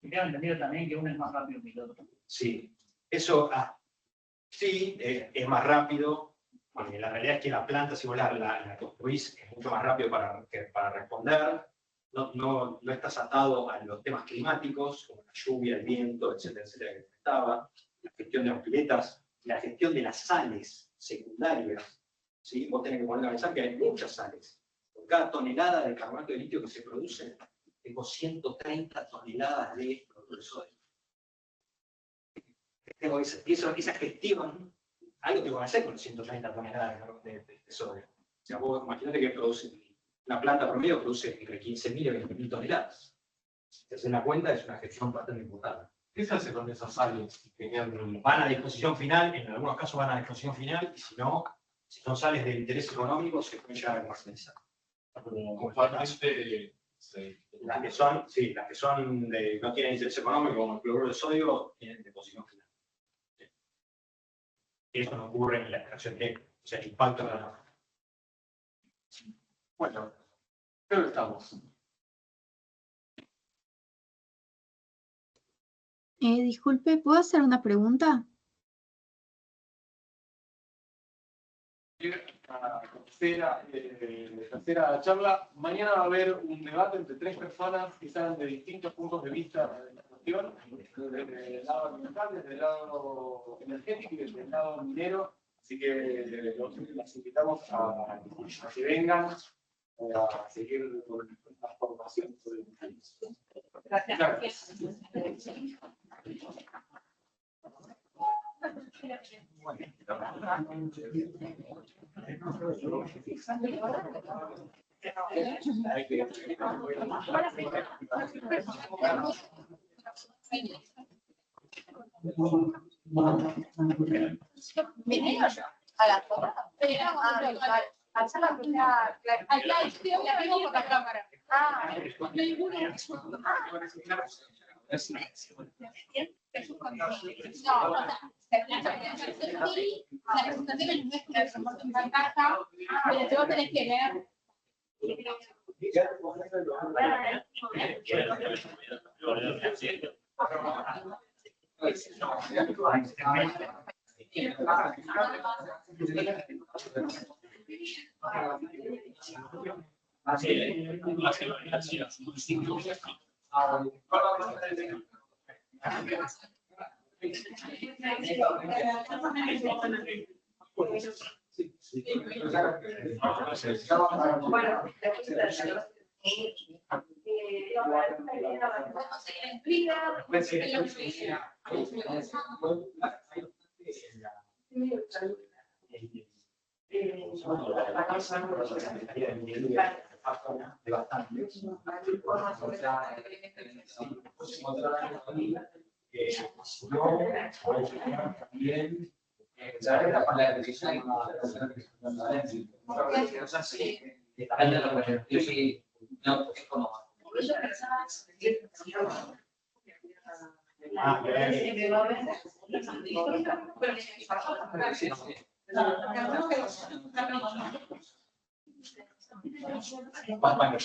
Me queda entendido también que uno es más rápido que el otro. Sí, eso sí, es más rápido. La realidad es que la planta, si vos la construís, es mucho más rápido para responder. No estás atado a los temas climáticos, como la lluvia, el viento, etcétera, etcétera, que estaba, la gestión de las piletas, la gestión de las sales secundarias. ¿Sí? Vos tenés que poner a pensar que hay muchas sales. Por cada tonelada de carbonato de litio que se produce, tengo 130 toneladas de cloruro de sodio. Tengo esa gestión, algo tengo que hacer con 130 toneladas de sodio. O sea, vos imaginate que una planta promedio produce entre 15.000 y 20.000 toneladas. Si haces la cuenta, es una gestión bastante importante. ¿Qué se hace con esas sales? Van a disposición final, en algunos casos van a disposición final, y si no, si son sales de interés económico, se pueden llegar a comercializar. Usualmente las que son no tienen interés económico, como el cloruro de sodio, tienen disposición final. Eso no ocurre en la extracción directa. O sea, el impacto no. Bueno, creo que estamos. Disculpe, ¿puedo hacer una pregunta? La tercera charla. Mañana va a haber un debate entre 3 personas que están de distintos puntos de vista de la cuestión, desde el lado ambiental, desde el lado energético y desde el lado minero. Así que los invitamos a que vengan a seguir con la formación sobre el país. Gracias. ¿Vinieron a la foto? A hacer la primera clase. La vimos por la cámara. La presentación es nuestra, el reporte en pantalla, pero vos tenés que leer. No, es como. Bueno,